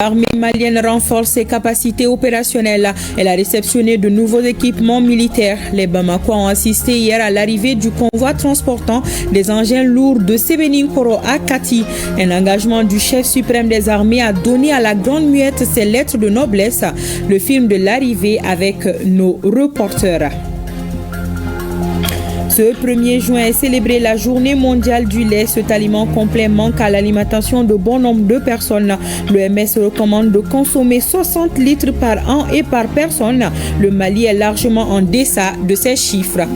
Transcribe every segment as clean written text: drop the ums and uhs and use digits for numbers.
L'armée malienne renforce ses capacités opérationnelles. Elle a réceptionné de nouveaux équipements militaires. Les Bamakois ont assisté hier à l'arrivée du convoi transportant des engins lourds de Sébening-Koro à Kati. Un engagement du chef suprême des armées a donné à la Grande Muette ses lettres de noblesse. Le film de l'arrivée avec nos reporters. Ce 1er juin est célébrée la journée mondiale du lait. Cet aliment complet manque à l'alimentation de bon nombre de personnes. L'OMS recommande de consommer 60 litres par an et par personne. Le Mali est largement en deçà de ces chiffres.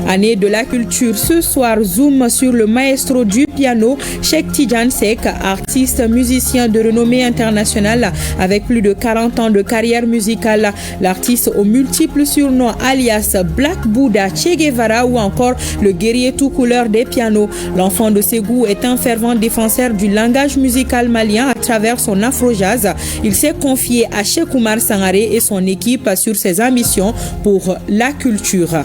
Année de la culture. Ce soir, zoom sur le maestro du piano, Cheikh Tidiane Seck, artiste musicien de renommée internationale avec plus de 40 ans de carrière musicale. L'artiste aux multiples surnoms alias Black Buddha, Che Guevara ou encore le guerrier tout couleur des pianos. L'enfant de Ségou est un fervent défenseur du langage musical malien à travers son afro-jazz. Il s'est confié à Cheikh Oumar Sangaré et son équipe sur ses ambitions pour la culture.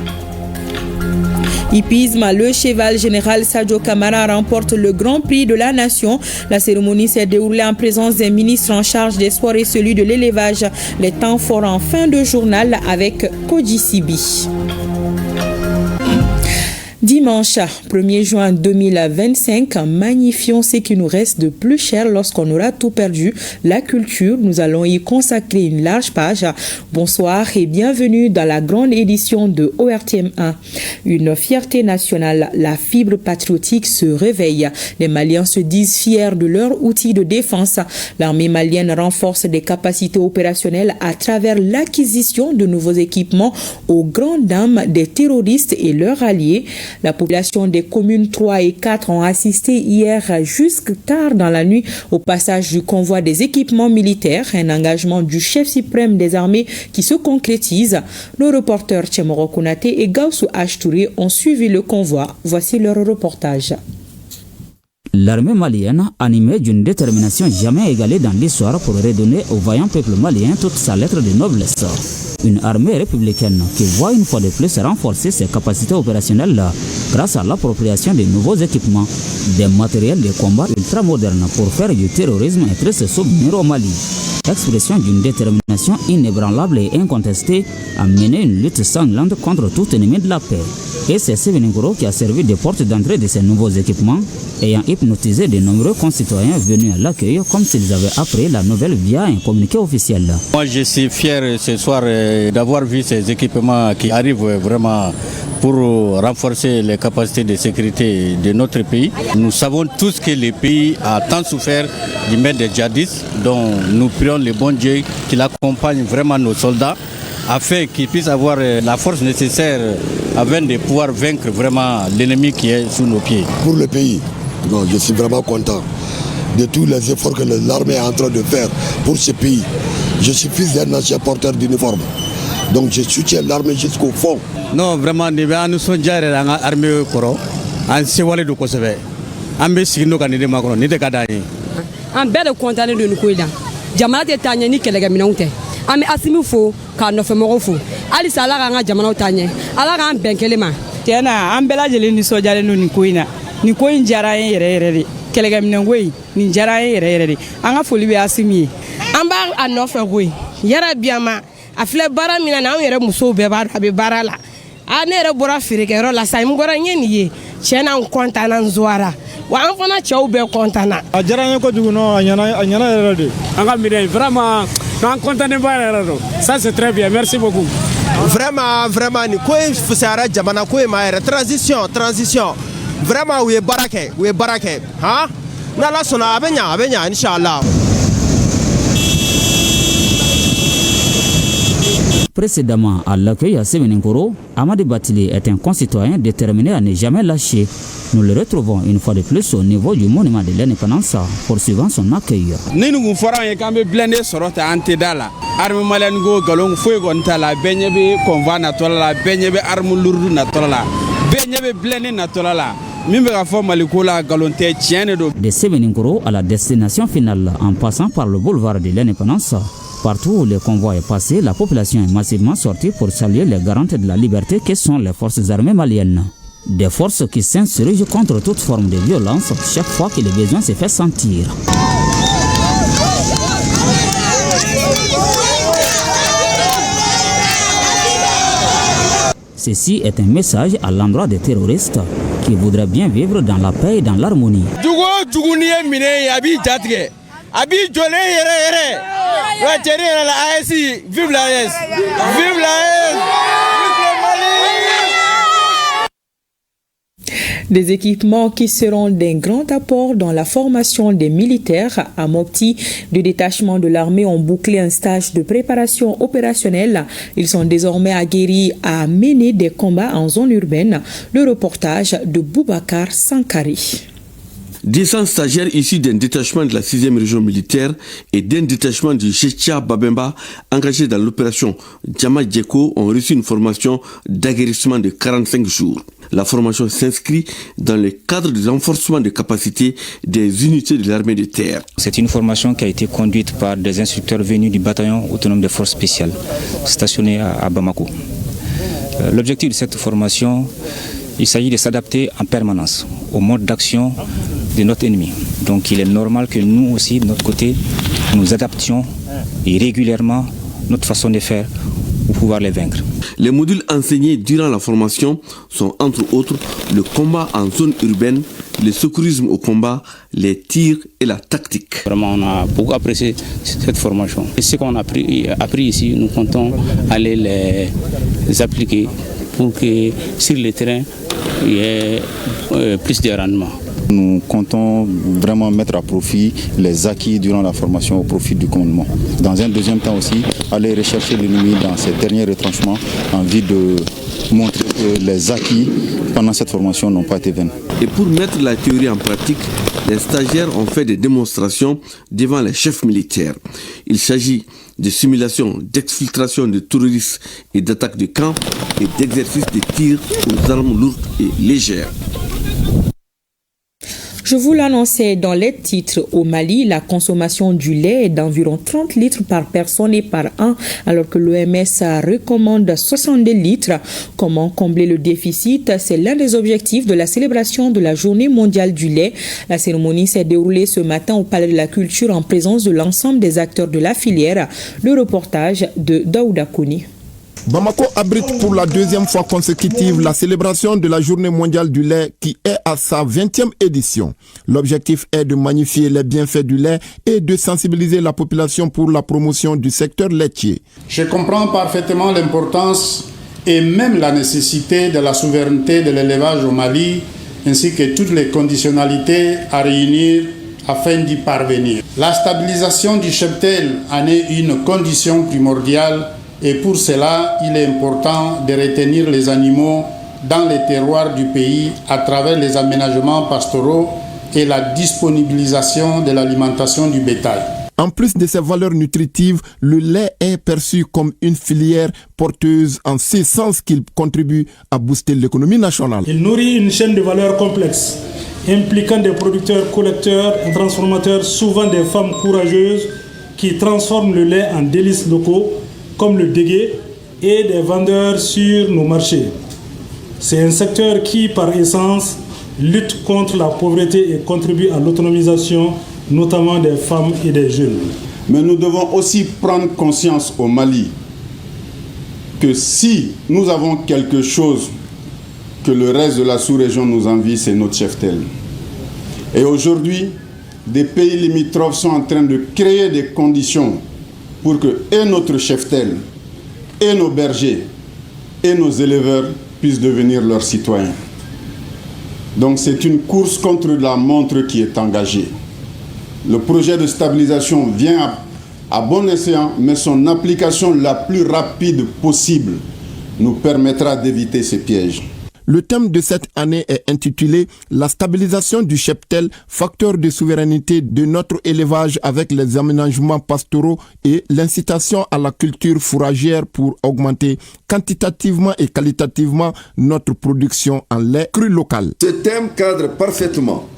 Hippisme, le cheval général Sadio Camara remporte le Grand Prix de la Nation. La cérémonie s'est déroulée en présence des ministres en charge des sports et celui de l'élevage. Les temps forts en fin de journal avec Koji Sibi. Dimanche 1er juin 2025, magnifions ce qui nous reste de plus cher lorsqu'on aura tout perdu, la culture. Nous allons y consacrer une large page. Bonsoir et bienvenue dans la grande édition de ORTM1. Une fierté nationale, la fibre patriotique se réveille. Les Maliens se disent fiers de leur outil de défense. L'armée malienne renforce des capacités opérationnelles à travers l'acquisition de nouveaux équipements aux grandes dames des terroristes et leurs alliés. La population des communes 3 et 4 ont assisté hier jusque tard dans la nuit au passage du convoi des équipements militaires, un engagement du chef suprême des armées qui se concrétise. Nos reporters Tchemoro Konaté et Gaussou Ashtouri ont suivi le convoi. Voici leur reportage. L'armée malienne, animée d'une détermination jamais égalée dans l'histoire pour redonner au vaillant peuple malien toute sa lettre de noblesse. Une armée républicaine qui voit une fois de plus renforcer ses capacités opérationnelles grâce à l'appropriation de nouveaux équipements, des matériels de combat ultramodernes pour faire du terrorisme un triste souvenir au Mali. Expression d'une détermination inébranlable et incontestée à mener une lutte sanglante contre tout ennemi de la paix. Et c'est Sébening-Koro qui a servi de porte d'entrée de ces nouveaux équipements, ayant hypnotisé de nombreux concitoyens venus à l'accueil comme s'ils avaient appris la nouvelle via un communiqué officiel. Moi je suis fier ce soir d'avoir vu ces équipements qui arrivent vraiment pour renforcer les capacités de sécurité de notre pays. Nous savons tous que le pays a tant souffert du maître des djihadistes, dont nous prions le bon Dieu qu'il accompagne vraiment nos soldats afin qu'ils puissent avoir la force nécessaire afin de pouvoir vaincre vraiment l'ennemi qui est sous nos pieds. Pour le pays, je suis vraiment content de tous les efforts que l'armée est en train de faire pour ce pays. Je suis fils d'un ancien porteur d'uniforme, donc je soutiens l'armée jusqu'au fond. Non, vraiment, nous sommes déjà dans l'armée Koro, en Sewale de Kosovo. En Bessino, quand nous sommes ni de Kadani. En belle content de nous couler. Jamana de Tanya ni Kelegaminonte. Ame Asimufo, car nous faisons fou. Ali Salara Jamano Tanya, Alara Benkelema. Tiana, Ambela Jelini Soja Nunikuina, Nikoin Jara Rere, Kelegaminaway, Ninjara Rere, Anga Folibi Asimi. Amba Anofa Yara Biama, a fled Baramina now, Muso Bebar, Habibarala. Anere bora firikero la sai mgora nyeni ye chena nkontana nzuara wa anfona chaube kontana ajara ko duguno anyana rede anga mire vraiment quand contane ba rado ça c'est très bien, merci beaucoup. Vraiment ni ko fusara jamana ko ma transition vraiment we barake ha na la sona abenya inshallah. Précédemment à l'accueil à Sébening-Koro, Amadi Batili est un concitoyen déterminé à ne jamais lâcher. Nous le retrouvons une fois de plus au niveau du monument de l'indépendance, poursuivant son accueil. Nous ferons un blindé sur notre antidala. Arme malengo galong fuego ntala benyebe konva na tola benyebe arme lourd na tola benyebe blindé na tola. De Sébening-Koro à la destination finale, en passant par le boulevard de l'indépendance, partout où le convoi est passé, la population est massivement sortie pour saluer les garantes de la liberté que sont les forces armées maliennes. Des forces qui s'insurgent contre toute forme de violence chaque fois que le besoin se fait sentir. Ceci est un message à l'endroit des terroristes qui voudraient bien vivre dans la paix et dans l'harmonie. Vive la AES! Vive la AES! Des équipements qui seront d'un grand apport dans la formation des militaires. À Mopti, deux détachements de l'armée ont bouclé un stage de préparation opérationnelle. Ils sont désormais aguerris à mener des combats en zone urbaine. Le reportage de Boubacar Sankari. 200 stagiaires issus d'un détachement de la 6e région militaire et d'un détachement du Checha Babemba engagés dans l'opération Djama Djeko ont reçu une formation d'aguerrissement de 45 jours. La formation s'inscrit dans le cadre du renforcement des capacités des unités de l'armée de terre. C'est une formation qui a été conduite par des instructeurs venus du bataillon autonome des forces spéciales stationné à Bamako. L'objectif de cette formation, il s'agit de s'adapter en permanence au mode d'action de notre ennemi. Donc il est normal que nous aussi, de notre côté, nous adaptions et régulièrement notre façon de faire pour pouvoir les vaincre. Les modules enseignés durant la formation sont entre autres le combat en zone urbaine, le secourisme au combat, les tirs et la tactique. Vraiment, on a beaucoup apprécié cette formation. Et ce qu'on a appris ici, nous comptons aller les appliquer pour que sur le terrain, il y ait plus de rendement. Nous comptons vraiment mettre à profit les acquis durant la formation au profit du commandement. Dans un deuxième temps aussi, aller rechercher l'ennemi dans ses derniers retranchements en vue de montrer que les acquis pendant cette formation n'ont pas été vains. Et pour mettre la théorie en pratique, les stagiaires ont fait des démonstrations devant les chefs militaires. Il s'agit de simulations d'exfiltration de terroristes et d'attaques de camps et d'exercices de tir aux armes lourdes et légères. Je vous l'annonçais dans les titres. Au Mali, la consommation du lait est d'environ 30 litres par personne et par an, alors que l'OMS recommande 62 litres. Comment combler le déficit? C'est l'un des objectifs de la célébration de la Journée mondiale du lait. La cérémonie s'est déroulée ce matin au Palais de la Culture en présence de l'ensemble des acteurs de la filière. Le reportage de Daouda Kouni. Bamako abrite pour la deuxième fois consécutive la célébration de la Journée mondiale du lait qui est à sa 20e édition. L'objectif est de magnifier les bienfaits du lait et de sensibiliser la population pour la promotion du secteur laitier. Je comprends parfaitement l'importance et même la nécessité de la souveraineté de l'élevage au Mali, ainsi que toutes les conditionnalités à réunir afin d'y parvenir. La stabilisation du cheptel en est une condition primordiale. Et pour cela, il est important de retenir les animaux dans les terroirs du pays à travers les aménagements pastoraux et la disponibilisation de l'alimentation du bétail. En plus de ses valeurs nutritives, le lait est perçu comme une filière porteuse en ce sens qu'il contribue à booster l'économie nationale. Il nourrit une chaîne de valeurs complexe, impliquant des producteurs, collecteurs et transformateurs, souvent des femmes courageuses qui transforment le lait en délices locaux, comme le dégué, et des vendeurs sur nos marchés. C'est un secteur qui, par essence, lutte contre la pauvreté et contribue à l'autonomisation, notamment des femmes et des jeunes. Mais nous devons aussi prendre conscience au Mali que si nous avons quelque chose que le reste de la sous-région nous envie, c'est notre cheptel. Et aujourd'hui, des pays limitrophes sont en train de créer des conditions pour que et notre cheptel, et nos bergers, et nos éleveurs puissent devenir leurs citoyens. Donc c'est une course contre la montre qui est engagée. Le projet de stabilisation vient à bon escient, mais son application la plus rapide possible nous permettra d'éviter ces pièges. Le thème de cette année est intitulé « La stabilisation du cheptel, facteur de souveraineté de notre élevage avec les aménagements pastoraux et l'incitation à la culture fourragère pour augmenter quantitativement et qualitativement notre production en lait cru local ». Ce thème cadre parfaitement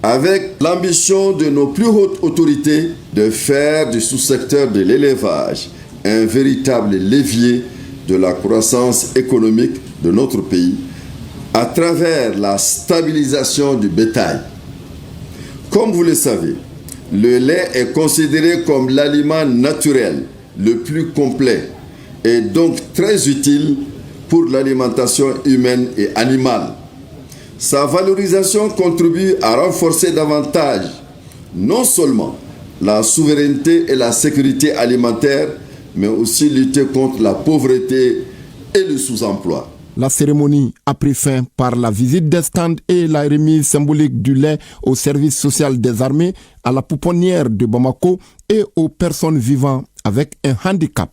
avec l'ambition de nos plus hautes autorités de faire du sous-secteur de l'élevage un véritable levier de la croissance économique de notre pays à travers la stabilisation du bétail. Comme vous le savez, le lait est considéré comme l'aliment naturel le plus complet et donc très utile pour l'alimentation humaine et animale. Sa valorisation contribue à renforcer davantage non seulement la souveraineté et la sécurité alimentaire, mais aussi lutter contre la pauvreté et le sous-emploi. La cérémonie a pris fin par la visite des stands et la remise symbolique du lait au service social des armées, à la pouponnière de Bamako et aux personnes vivant avec un handicap.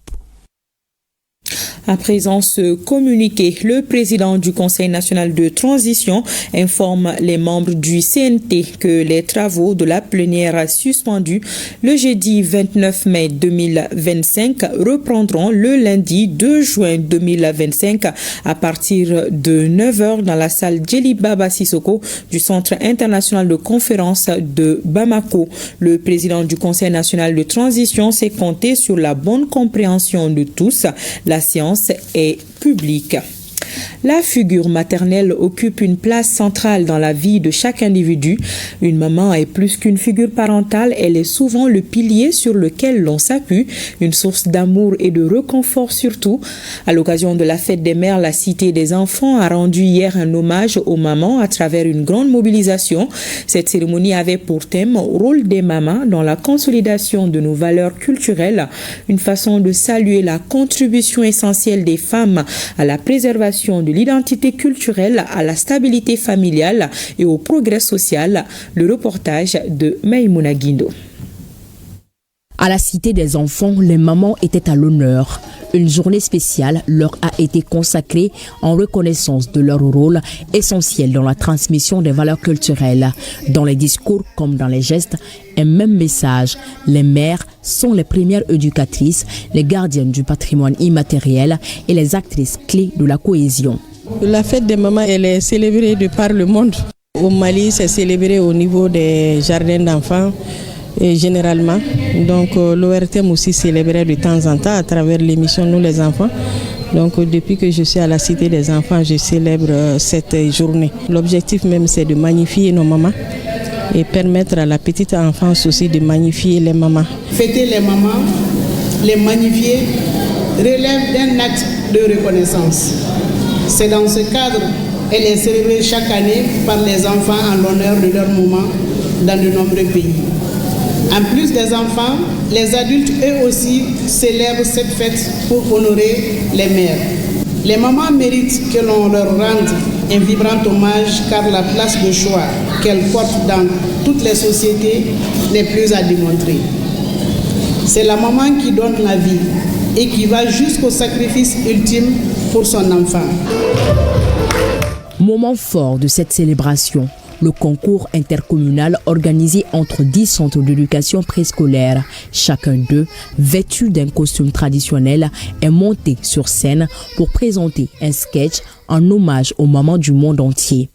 À présent, ce communiqué, le président du Conseil national de transition informe les membres du CNT que les travaux de la plénière suspendus le jeudi 29 mai 2025 reprendront le lundi 2 juin 2025 à partir de 9h dans la salle Djeliba Sissoko du Centre international de conférence de Bamako. Le président du Conseil national de transition s'est compté sur la bonne compréhension de tous. La séance est publique. La figure maternelle occupe une place centrale dans la vie de chaque individu. Une maman est plus qu'une figure parentale, elle est souvent le pilier sur lequel l'on s'appuie, une source d'amour et de réconfort surtout. À l'occasion de la fête des mères, la Cité des enfants a rendu hier un hommage aux mamans à travers une grande mobilisation. Cette cérémonie avait pour thème « Rôle des mamans dans la consolidation de nos valeurs culturelles », une façon de saluer la contribution essentielle des femmes à la préservation de l'identité culturelle, à la stabilité familiale et au progrès social. Le reportage de Maïmouna Guindo. À la Cité des enfants, les mamans étaient à l'honneur. Une journée spéciale leur a été consacrée en reconnaissance de leur rôle essentiel dans la transmission des valeurs culturelles. Dans les discours comme dans les gestes, un même message. Les mères sont les premières éducatrices, les gardiennes du patrimoine immatériel et les actrices clés de la cohésion. La fête des mamans, elle est célébrée de par le monde. Au Mali, c'est célébré au niveau des jardins d'enfants. Et généralement, donc l'ORTM aussi célébrait de temps en temps à travers l'émission Nous les enfants. Donc depuis que je suis à la Cité des enfants, je célèbre cette journée. L'objectif même, c'est de magnifier nos mamans et permettre à la petite enfance aussi de magnifier les mamans. Fêter les mamans, les magnifier, relève d'un acte de reconnaissance. C'est dans ce cadre qu'elle est célébrée chaque année par les enfants en l'honneur de leur maman dans de nombreux pays. En plus des enfants, les adultes eux aussi célèbrent cette fête pour honorer les mères. Les mamans méritent que l'on leur rende un vibrant hommage car la place de choix qu'elles portent dans toutes les sociétés n'est plus à démontrer. C'est la maman qui donne la vie et qui va jusqu'au sacrifice ultime pour son enfant. Moment fort de cette célébration. Le concours intercommunal organisé entre 10 centres d'éducation préscolaire. Chacun d'eux, vêtu d'un costume traditionnel, est monté sur scène pour présenter un sketch en hommage aux mamans du monde entier.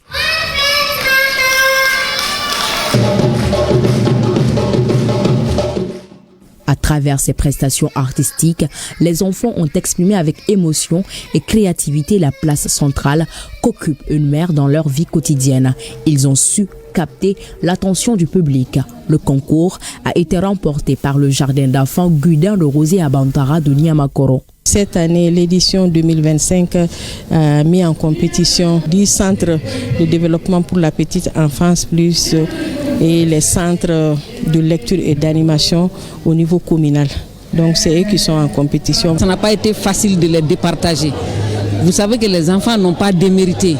À travers ces prestations artistiques, les enfants ont exprimé avec émotion et créativité la place centrale qu'occupe une mère dans leur vie quotidienne. Ils ont su capter l'attention du public. Le concours a été remporté par le jardin d'enfants Gudin de Rosé à Bantara de Niamakoro. Cette année, l'édition 2025 a mis en compétition 10 centres de développement pour la petite enfance plus et les centres de lecture et d'animation au niveau communal. Donc c'est eux qui sont en compétition. Ça n'a pas été facile de les départager. Vous savez que les enfants n'ont pas démérité.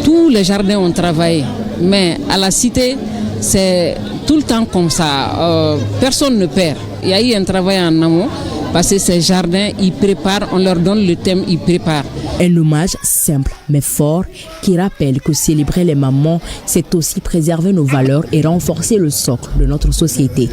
Tous les jardins ont travaillé, mais à la Cité, c'est tout le temps comme ça. Personne ne perd. Il y a eu un travail en amont. Parce que ces jardins, ils préparent, on leur donne le thème, ils préparent. Un hommage simple mais fort qui rappelle que célébrer les mamans, c'est aussi préserver nos valeurs et renforcer le socle de notre société.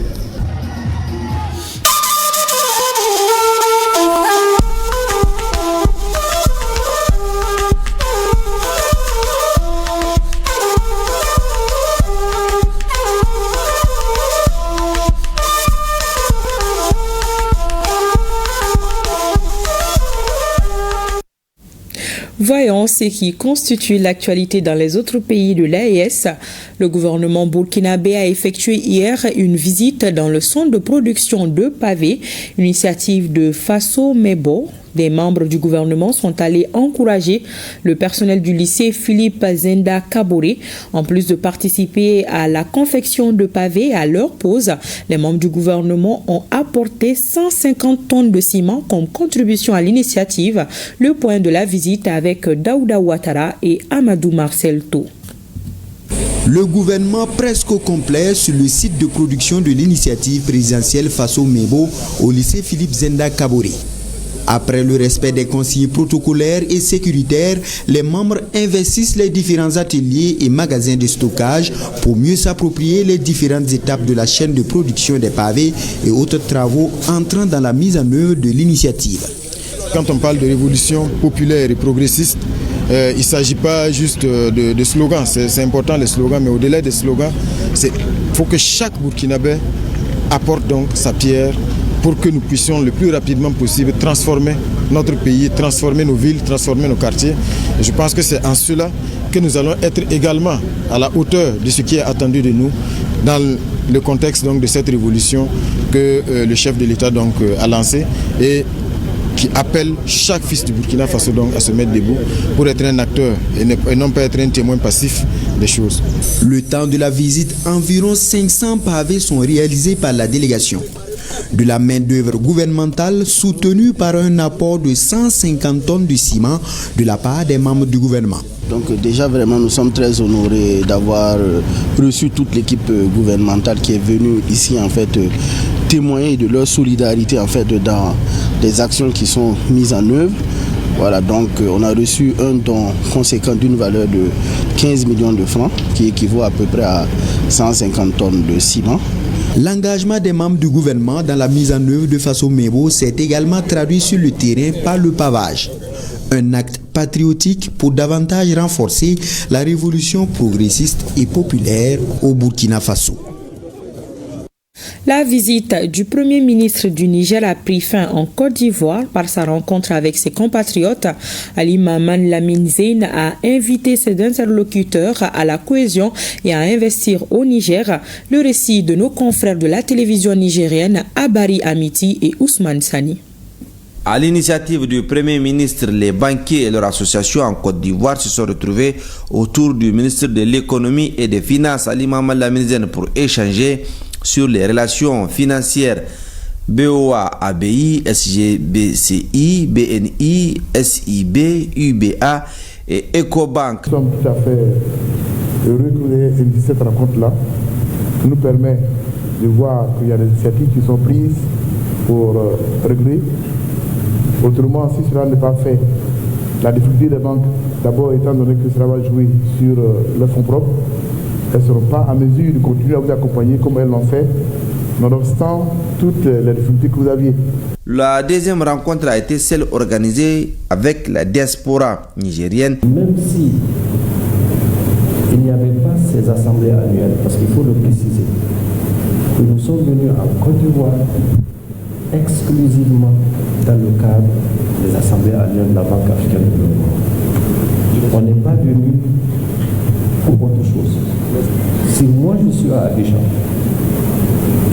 Voyons ce qui constitue l'actualité dans les autres pays de l'AES. Le gouvernement burkinabé a effectué hier une visite dans le centre de production de pavés, une initiative de Faso Mebo Des membres du gouvernement sont allés encourager le personnel du lycée Philippe Zenda Kaboré. En plus de participer à la confection de pavés à leur pause, les membres du gouvernement ont apporté 150 tonnes de ciment comme contribution à l'initiative. Le point de la visite avec Daouda Ouattara et Amadou Marcel To. Le gouvernement presque au complet sur le site de production de l'initiative présidentielle Faso Mebo au lycée Philippe Zenda Kaboré. Après le respect des consignes protocolaires et sécuritaires, les membres investissent les différents ateliers et magasins de stockage pour mieux s'approprier les différentes étapes de la chaîne de production des pavés et autres travaux entrant dans la mise en œuvre de l'initiative. Quand on parle de révolution populaire et progressiste, il ne s'agit pas juste de slogans, c'est important les slogans, mais au-delà des slogans, il faut que chaque Burkinabé apporte donc sa pierre pour que nous puissions le plus rapidement possible transformer notre pays, transformer nos villes, transformer nos quartiers. Et je pense que c'est en cela que nous allons être également à la hauteur de ce qui est attendu de nous dans le contexte donc, de cette révolution que le chef de l'État donc, a lancée et qui appelle chaque fils du Burkina Faso donc à se mettre debout pour être un acteur et non pas être un témoin passif des choses. Le temps de la visite, environ 500 pavés sont réalisés par la délégation. De la main-d'œuvre gouvernementale soutenue par un apport de 150 tonnes de ciment de la part des membres du gouvernement. Donc déjà vraiment nous sommes très honorés d'avoir reçu toute l'équipe gouvernementale qui est venue ici en fait témoigner de leur solidarité en fait dans les actions qui sont mises en œuvre. Voilà, donc on a reçu un don conséquent d'une valeur de 15 millions de francs qui équivaut à peu près à 150 tonnes de ciment. L'engagement des membres du gouvernement dans la mise en œuvre de Faso Mebo s'est également traduit sur le terrain par le pavage. Un acte patriotique pour davantage renforcer la révolution progressiste et populaire au Burkina Faso. La visite du Premier ministre du Niger a pris fin en Côte d'Ivoire par sa rencontre avec ses compatriotes. Ali Maman Lamine Zeyn a invité ses interlocuteurs à la cohésion et à investir au Niger. Le récit de nos confrères de la télévision nigérienne Abari Amiti et Ousmane Sani. À l'initiative du Premier ministre, les banquiers et leurs associations en Côte d'Ivoire se sont retrouvés autour du ministre de l'économie et des finances Ali Maman Lamine Zeyn pour échanger sur les relations financières BOA, ABI, SGBCI, BNI, SIB, UBA et Ecobank. Nous sommes tout à fait heureux que vous ayez initié cette rencontre-là, qui nous permet de voir qu'il y a des initiatives qui sont prises pour régler. Autrement, si cela n'est pas fait, la difficulté des banques, d'abord étant donné que cela va jouer sur leurs fonds propres, elles ne seront pas en mesure de continuer à vous accompagner comme elles l'ont fait, nonobstant toutes les difficultés que vous aviez. La deuxième rencontre a été celle organisée avec la diaspora nigérienne. Même si il n'y avait pas ces assemblées annuelles, parce qu'il faut le préciser, que nous sommes venus en Côte d'Ivoire exclusivement dans le cadre des assemblées annuelles de la Banque africaine de développement. On n'est pas venu pour autre chose. Si moi je suis à Abidjan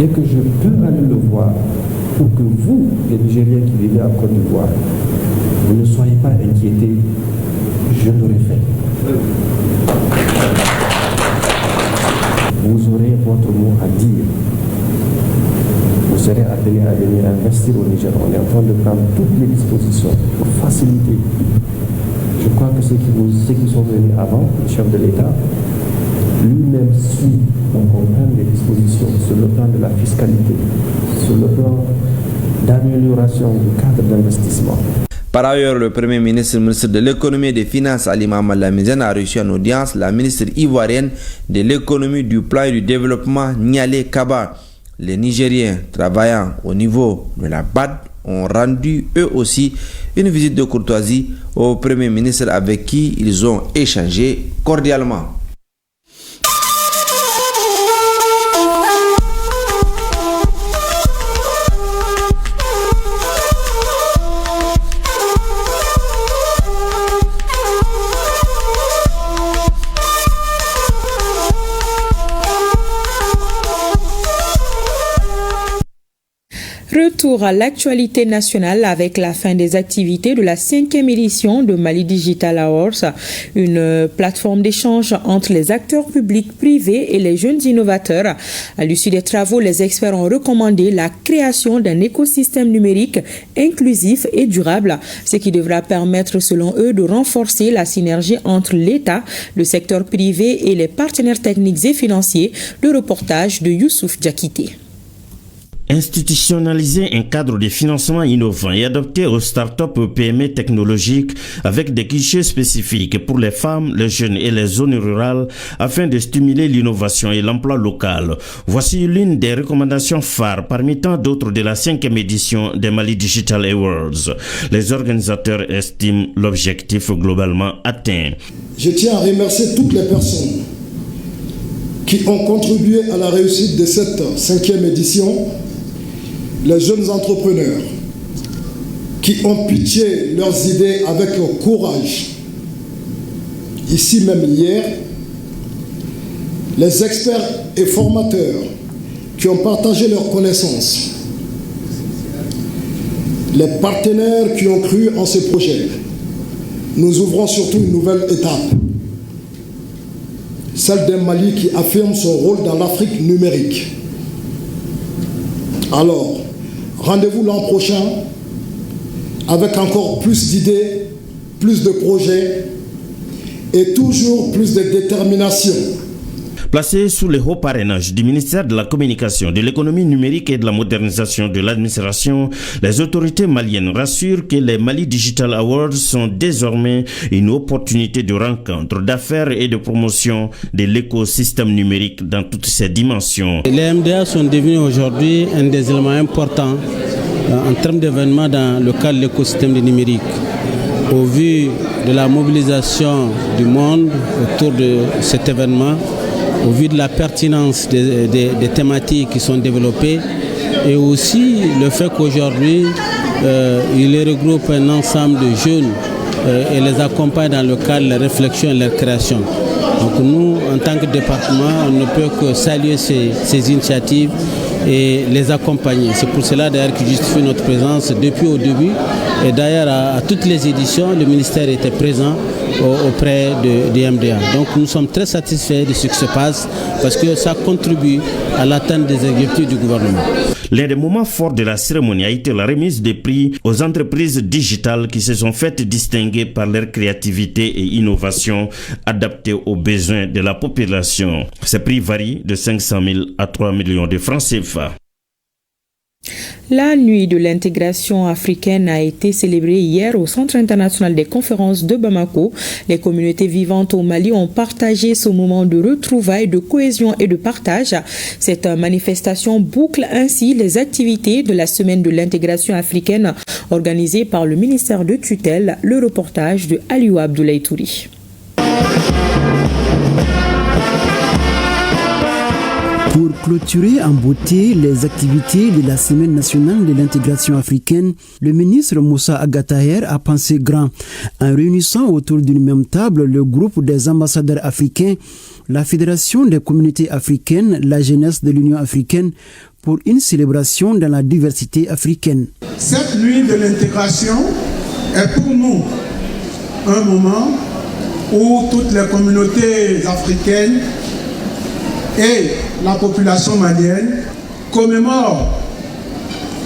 et que je peux aller le voir pour que vous, les Nigériens qui vivez en Côte d'Ivoire, vous ne soyez pas inquiétés, je l'aurais fait. Vous aurez votre mot à dire. Vous serez appelés à venir investir au Niger. On est en train de prendre toutes les dispositions pour faciliter. Je crois que ceux qui sont venus avant, le chef de l'État, lui-même suit, donc on prend des dispositions sur le plan de la fiscalité, sur le plan d'amélioration du cadre d'investissement. Par ailleurs, le Premier ministre, ministre de l'économie et des finances, Ali Maman Lamine Zeyn, a reçu en audience la ministre ivoirienne de l'économie, du plan et du développement, Nialé Kaba. Les Nigériens travaillant au niveau de la BAD ont rendu eux aussi une visite de courtoisie au Premier ministre avec qui ils ont échangé cordialement. retour à l'actualité nationale avec la fin des activités de la 5e édition de Mali Digital Awards, une plateforme d'échange entre les acteurs publics, privés et les jeunes innovateurs. À l'issue des travaux, les experts ont recommandé la création d'un écosystème numérique inclusif et durable, ce qui devra permettre, selon eux, de renforcer la synergie entre l'État, le secteur privé et les partenaires techniques et financiers. Le reportage de Youssouf Diakité. Institutionnaliser un cadre de financement innovant et adapté aux startups et PME technologiques avec des guichets spécifiques pour les femmes, les jeunes et les zones rurales afin de stimuler l'innovation et l'emploi local. Voici l'une des recommandations phares parmi tant d'autres de la 5e édition des Mali Digital Awards. Les organisateurs estiment l'objectif globalement atteint. Je tiens à remercier toutes les personnes qui ont contribué à la réussite de cette 5e édition. Les jeunes entrepreneurs qui ont pitché leurs idées avec courage, ici même hier, les experts et formateurs qui ont partagé leurs connaissances, les partenaires qui ont cru en ces projets. Nous ouvrons surtout une nouvelle étape, celle d'un Mali qui affirme son rôle dans l'Afrique numérique. Alors, rendez-vous l'an prochain avec encore plus d'idées, plus de projets et toujours plus de détermination. Placé sous le haut parrainage du ministère de la Communication, de l'économie numérique et de la modernisation de l'administration, les autorités maliennes rassurent que les Mali Digital Awards sont désormais une opportunité de rencontre, d'affaires et de promotion de l'écosystème numérique dans toutes ses dimensions. Les MDA sont devenus aujourd'hui un des éléments importants en termes d'événements dans le cadre de l'écosystème du numérique. Au vu de la mobilisation du monde autour de cet événement, au vu de la pertinence des thématiques qui sont développées et aussi le fait qu'aujourd'hui, il regroupe un ensemble de jeunes et les accompagne dans le cadre de la réflexion et de la création. Donc nous, en tant que département, on ne peut que saluer ces initiatives et les accompagner. C'est pour cela d'ailleurs que justifie notre présence depuis au début. Et d'ailleurs, à toutes les éditions, le ministère était présent auprès de MDA. Donc nous sommes très satisfaits de ce qui se passe parce que ça contribue à l'atteinte des objectifs du gouvernement. L'un des moments forts de la cérémonie a été la remise des prix aux entreprises digitales qui se sont faites distinguer par leur créativité et innovation adaptées aux besoins de la population. Ces prix varient de 500 000 à 3 millions de francs CFA. La nuit de l'intégration africaine a été célébrée hier au Centre international des conférences de Bamako. Les communautés vivantes au Mali ont partagé ce moment de retrouvailles, de cohésion et de partage. Cette manifestation boucle ainsi les activités de la semaine de l'intégration africaine organisée par le ministère de tutelle. Le reportage de Aliou Abdoulaye Touri. Pour clôturer en beauté les activités de la Semaine nationale de l'intégration africaine, le ministre Moussa Agataher a pensé grand en réunissant autour d'une même table le groupe des ambassadeurs africains, la Fédération des communautés africaines, la jeunesse de l'Union africaine pour une célébration dans la diversité africaine. Cette nuit de l'intégration est pour nous un moment où toutes les communautés africaines et la population malienne commémore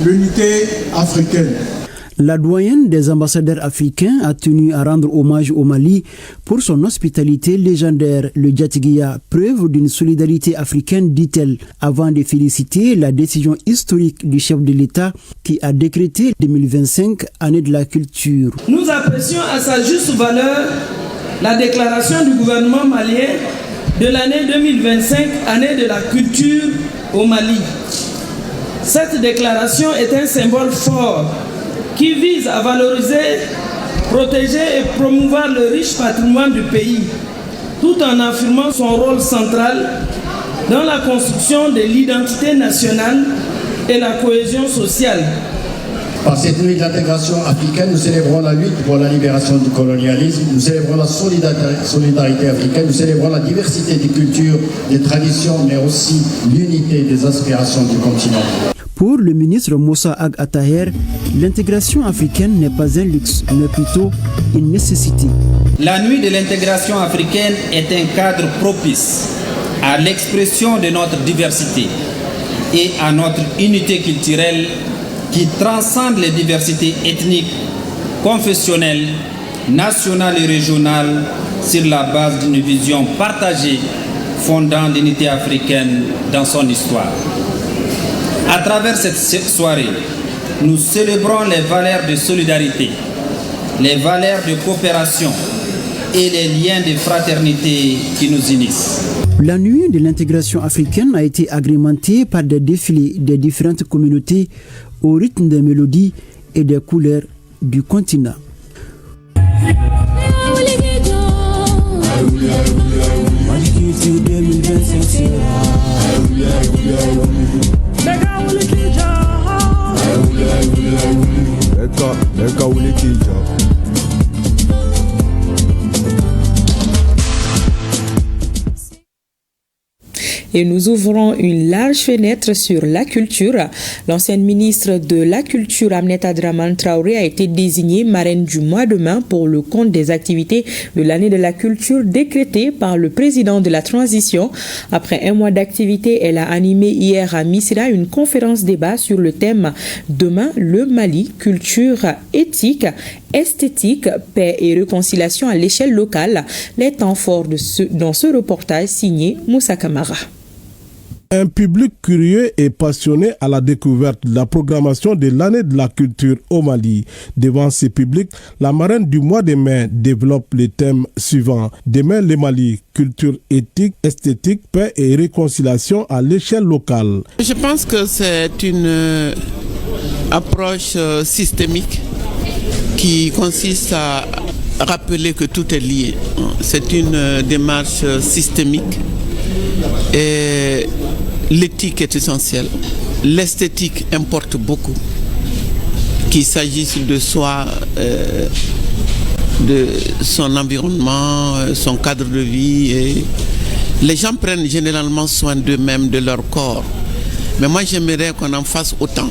l'unité africaine. La doyenne des ambassadeurs africains a tenu à rendre hommage au Mali pour son hospitalité légendaire, le Djatigia, preuve d'une solidarité africaine, dit-elle, avant de féliciter la décision historique du chef de l'État qui a décrété 2025 année de la culture. Nous apprécions à sa juste valeur la déclaration du gouvernement malien de l'année 2025, année de la culture au Mali. Cette déclaration est un symbole fort qui vise à valoriser, protéger et promouvoir le riche patrimoine du pays, tout en affirmant son rôle central dans la construction de l'identité nationale et la cohésion sociale. Par cette nuit de l'intégration africaine, nous célébrons la lutte pour la libération du colonialisme, nous célébrons la solidarité africaine, nous célébrons la diversité des cultures, des traditions, mais aussi l'unité des aspirations du continent. Pour le ministre Moussa Ag Attaher, l'intégration africaine n'est pas un luxe, mais plutôt une nécessité. La nuit de l'intégration africaine est un cadre propice à l'expression de notre diversité et à notre unité culturelle qui transcende les diversités ethniques, confessionnelles, nationales et régionales sur la base d'une vision partagée fondant l'unité africaine dans son histoire. À travers cette soirée, nous célébrons les valeurs de solidarité, les valeurs de coopération et les liens de fraternité qui nous unissent. La nuit de l'intégration africaine a été agrémentée par des défilés des différentes communautés au rythme des mélodies et des couleurs du continent. Et nous ouvrons une large fenêtre sur la culture. L'ancienne ministre de la Culture, Aminata Dramane Traoré, a été désignée marraine du mois de mai pour le compte des activités de l'année de la culture décrétée par le président de la transition. Après un mois d'activité, elle a animé hier à Missira une conférence débat sur le thème « Demain, le Mali, culture, éthique, esthétique, paix et réconciliation à l'échelle locale ». Les temps forts dans ce reportage signé Moussa Kamara. Un public curieux et passionné à la découverte de la programmation de l'année de la culture au Mali. Devant ce public, la marraine du mois de mai développe les thèmes suivants. Demain, le Mali, culture éthique, esthétique, paix et réconciliation à l'échelle locale. Je pense que c'est une approche systémique qui consiste à rappeler que tout est lié. C'est une démarche systémique et l'éthique est essentielle. L'esthétique importe beaucoup. Qu'il s'agisse de soi, de son environnement, son cadre de vie. Et les gens prennent généralement soin d'eux-mêmes, de leur corps. Mais moi j'aimerais qu'on en fasse autant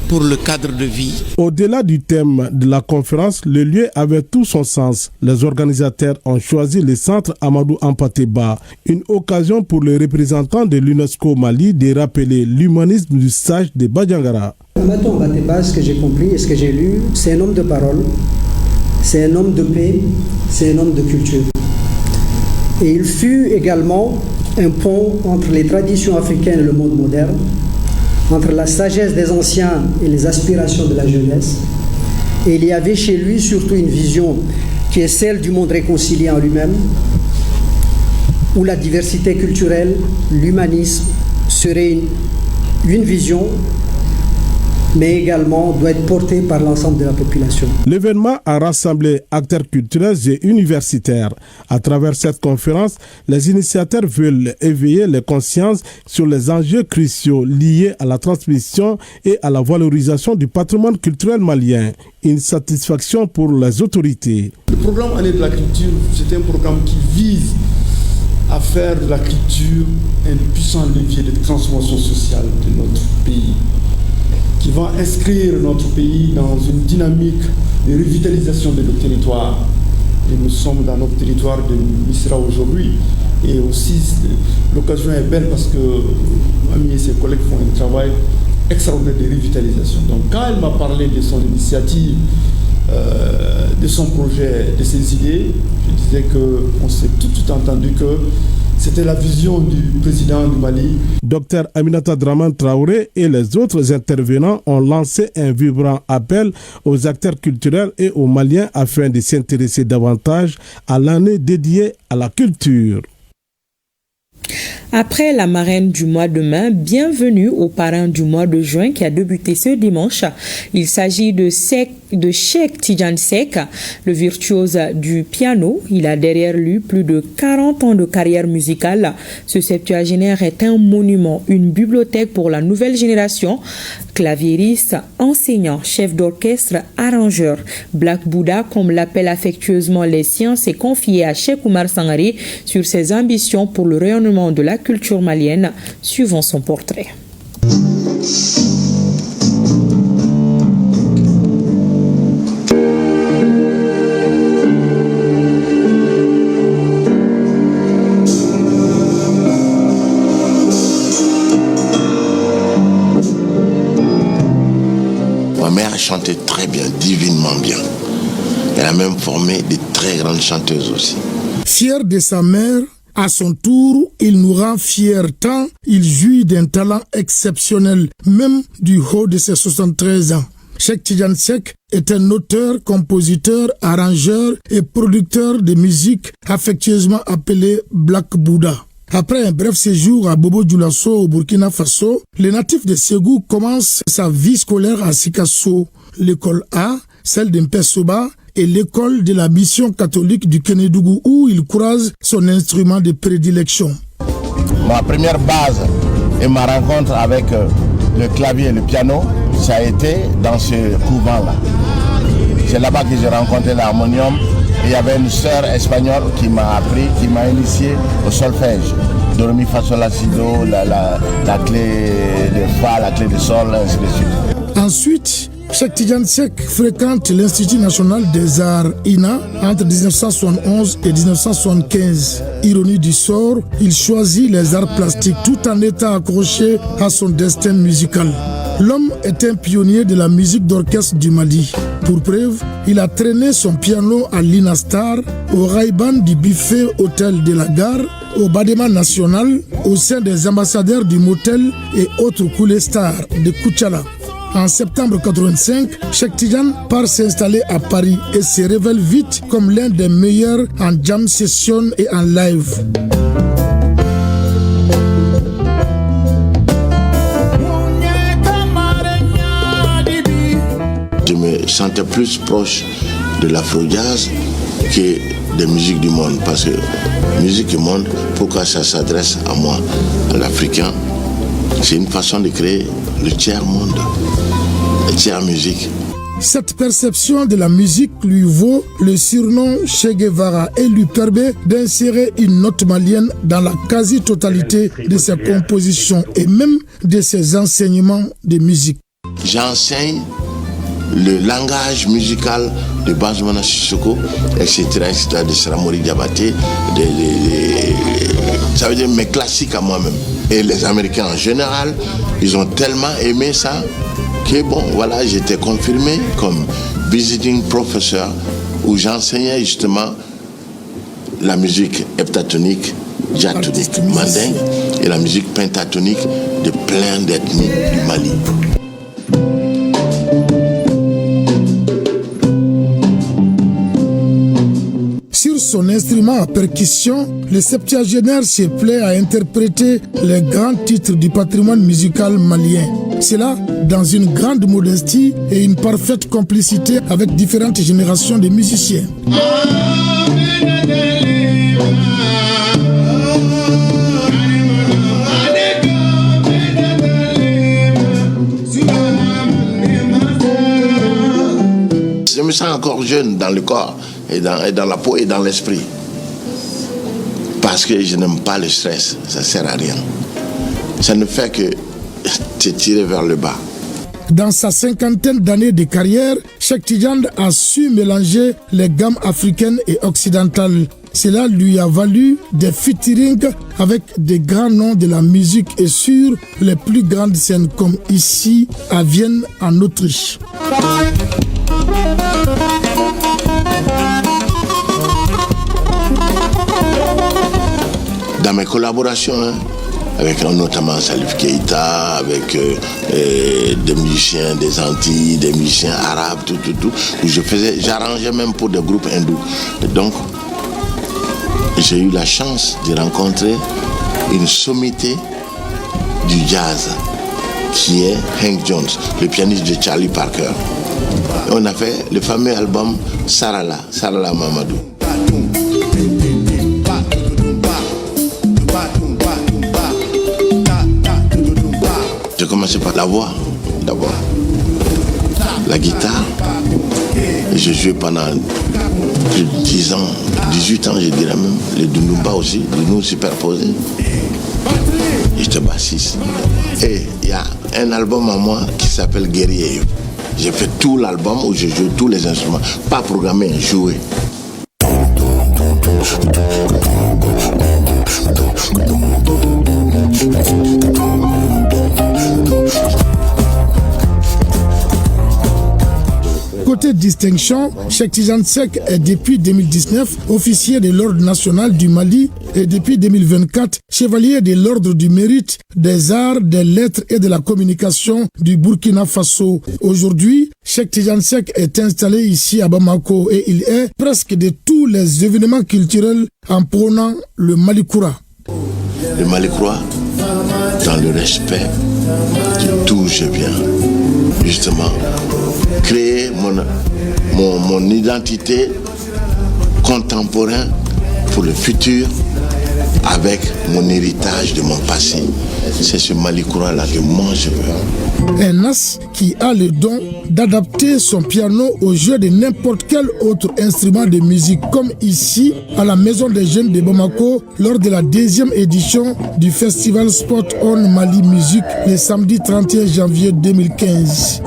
pour le cadre de vie. Au-delà du thème de la conférence, le lieu avait tout son sens. Les organisateurs ont choisi le centre Amadou Hampâté-Bâ, une occasion pour les représentants de l'UNESCO Mali de rappeler l'humanisme du sage de Badiangara. Amadou Hampâté-Bâ, ce que j'ai compris et ce que j'ai lu, c'est un homme de parole, c'est un homme de paix, c'est un homme de culture. Et il fut également un pont entre les traditions africaines et le monde moderne, entre la sagesse des anciens et les aspirations de la jeunesse. Et il y avait chez lui surtout une vision qui est celle du monde réconcilié en lui-même, où la diversité culturelle, l'humanisme serait une vision, mais également doit être portée par l'ensemble de la population. L'événement a rassemblé acteurs culturels et universitaires. À travers cette conférence, les initiateurs veulent éveiller les consciences sur les enjeux cruciaux liés à la transmission et à la valorisation du patrimoine culturel malien. Une satisfaction pour les autorités. Le programme Année de la culture, c'est un programme qui vise à faire de la culture un puissant levier de transformation sociale de notre pays, qui va inscrire notre pays dans une dynamique de revitalisation de nos territoires. Et nous sommes dans notre territoire de Missira aujourd'hui. Et aussi, l'occasion est belle parce que Ami et ses collègues font un travail extraordinaire de revitalisation. Donc quand elle m'a parlé de son initiative, de son projet, de ses idées, je disais qu'on s'est tout de suite entendu que c'était la vision du président du Mali. Dr Aminata Dramane Traoré et les autres intervenants ont lancé un vibrant appel aux acteurs culturels et aux Maliens afin de s'intéresser davantage à l'année dédiée à la culture. Après la marraine du mois de mai, bienvenue au parrain du mois de juin qui a débuté ce dimanche. Il s'agit de Cheikh Tidiane Seck, le virtuose du piano. Il a derrière lui plus de 40 ans de carrière musicale. Ce septuagénaire est un monument, une bibliothèque pour la nouvelle génération. Claviériste, enseignant, chef d'orchestre, arrangeur. Black Buddha, comme l'appellent affectueusement les siens, s'est confié à Cheikh Oumar Sangaré sur ses ambitions pour le rayonnement de la culture malienne. Suivons son portrait. chantait très bien, divinement bien. Elle a même formé de très grandes chanteuses aussi. Fier de sa mère, à son tour, il nous rend fiers tant il jouit d'un talent exceptionnel, même du haut de ses 73 ans. Cheikh Tidiane Seck est un auteur, compositeur, arrangeur et producteur de musique affectueusement appelé Black Buddha. Après un bref séjour à Bobo Dioulasso au Burkina Faso, le natif de Ségou commence sa vie scolaire à Sikasso, l'école A, celle d'Mpessoba et l'école de la mission catholique du Kénédougou où il croise son instrument de prédilection. Ma première base et ma rencontre avec le clavier et le piano, ça a été dans ce couvent-là. C'est là-bas que j'ai rencontré l'harmonium. Il y avait une sœur espagnole qui m'a appris, qui m'a initié au solfège. Do, ré, mi, fa, sol, la, si, do, la clé de fa, la clé de sol, ainsi de suite. Ensuite, Cheikh Tidiane Seck fréquente l'Institut national des arts INA entre 1971 et 1975. Ironie du sort, il choisit les arts plastiques tout en étant accroché à son destin musical. L'homme est un pionnier de la musique d'orchestre du Mali. Pour preuve, il a traîné son piano à l'Inastar, au Ray-Ban du Buffet Hôtel de la Gare, au Badema National, au sein des ambassadeurs du Motel et autres coulées stars de Koutchala. En septembre 1985, Cheikh Tidiane part s'installer à Paris et se révèle vite comme l'un des meilleurs en jam session et en live. Je me sentais plus proche de l'afro-jazz que des musiques du monde. Parce que musique du monde, pourquoi ça s'adresse à moi, à l'Africain? C'est une façon de créer le tiers-monde, le tiers-musique. Cette perception de la musique lui vaut le surnom Che Guevara et lui permet d'insérer une note malienne dans la quasi-totalité de ses compositions et même de ses enseignements de musique. J'enseigne le langage musical de Bazumana Sissoko, etc., de Saramori Diabaté, ça veut dire mes classiques à moi-même. Et les Américains en général, ils ont tellement aimé ça que bon, voilà, j'étais confirmé comme visiting professor où j'enseignais justement la musique heptatonique, diatonique, mandingue et la musique pentatonique de plein d'ethnies du Mali. Sur son instrument à percussion, le septuagénaire se plaît à interpréter les grands titres du patrimoine musical malien. Cela dans une grande modestie et une parfaite complicité avec différentes générations de musiciens. Je me sens encore jeune dans le corps, et dans la peau et dans l'esprit. Parce que je n'aime pas le stress, ça ne sert à rien. Ça ne fait que te tirer vers le bas. Dans sa cinquantaine d'années de carrière, Cheikh Tidiane a su mélanger les gammes africaines et occidentales. Cela lui a valu des featuring avec des grands noms de la musique et sur les plus grandes scènes comme ici à Vienne en Autriche. Dans mes collaborations, avec notamment Salif Keïta, avec des musiciens des Antilles, des musiciens arabes, tout, où j'arrangeais même pour des groupes hindous. Et donc, j'ai eu la chance de rencontrer une sommité du jazz, qui est Hank Jones, le pianiste de Charlie Parker. Et on a fait le fameux album Sarala Mamadou. J'ai commencé par la voix, d'abord, la guitare, et j'ai joué pendant plus de 10 ans, 18 ans, je dirais même, les Dundumba aussi, nous superposés. J'étais bassiste. Et il y a un album à moi qui s'appelle Guerrier. J'ai fait tout l'album où je joue tous les instruments, pas programmé, joué. distinction, Cheikh Tidiane Seck est depuis 2019 officier de l'Ordre national du Mali et depuis 2024 chevalier de l'Ordre du mérite des arts, des lettres et de la communication du Burkina Faso. Aujourd'hui, Cheikh Tidiane Seck est installé ici à Bamako et il est presque de tous les événements culturels en prônant le Malikoura. Le Malikoura, dans le respect de d'où je viens, justement, créer mon identité contemporaine pour le futur avec mon héritage de mon passé. C'est ce Malikoura-là que moi je veux. Un as qui a le don d'adapter son piano au jeu de n'importe quel autre instrument de musique, comme ici à la Maison des Jeunes de Bamako lors de la 2e édition du festival Spot on Mali Music le samedi 31 janvier 2015.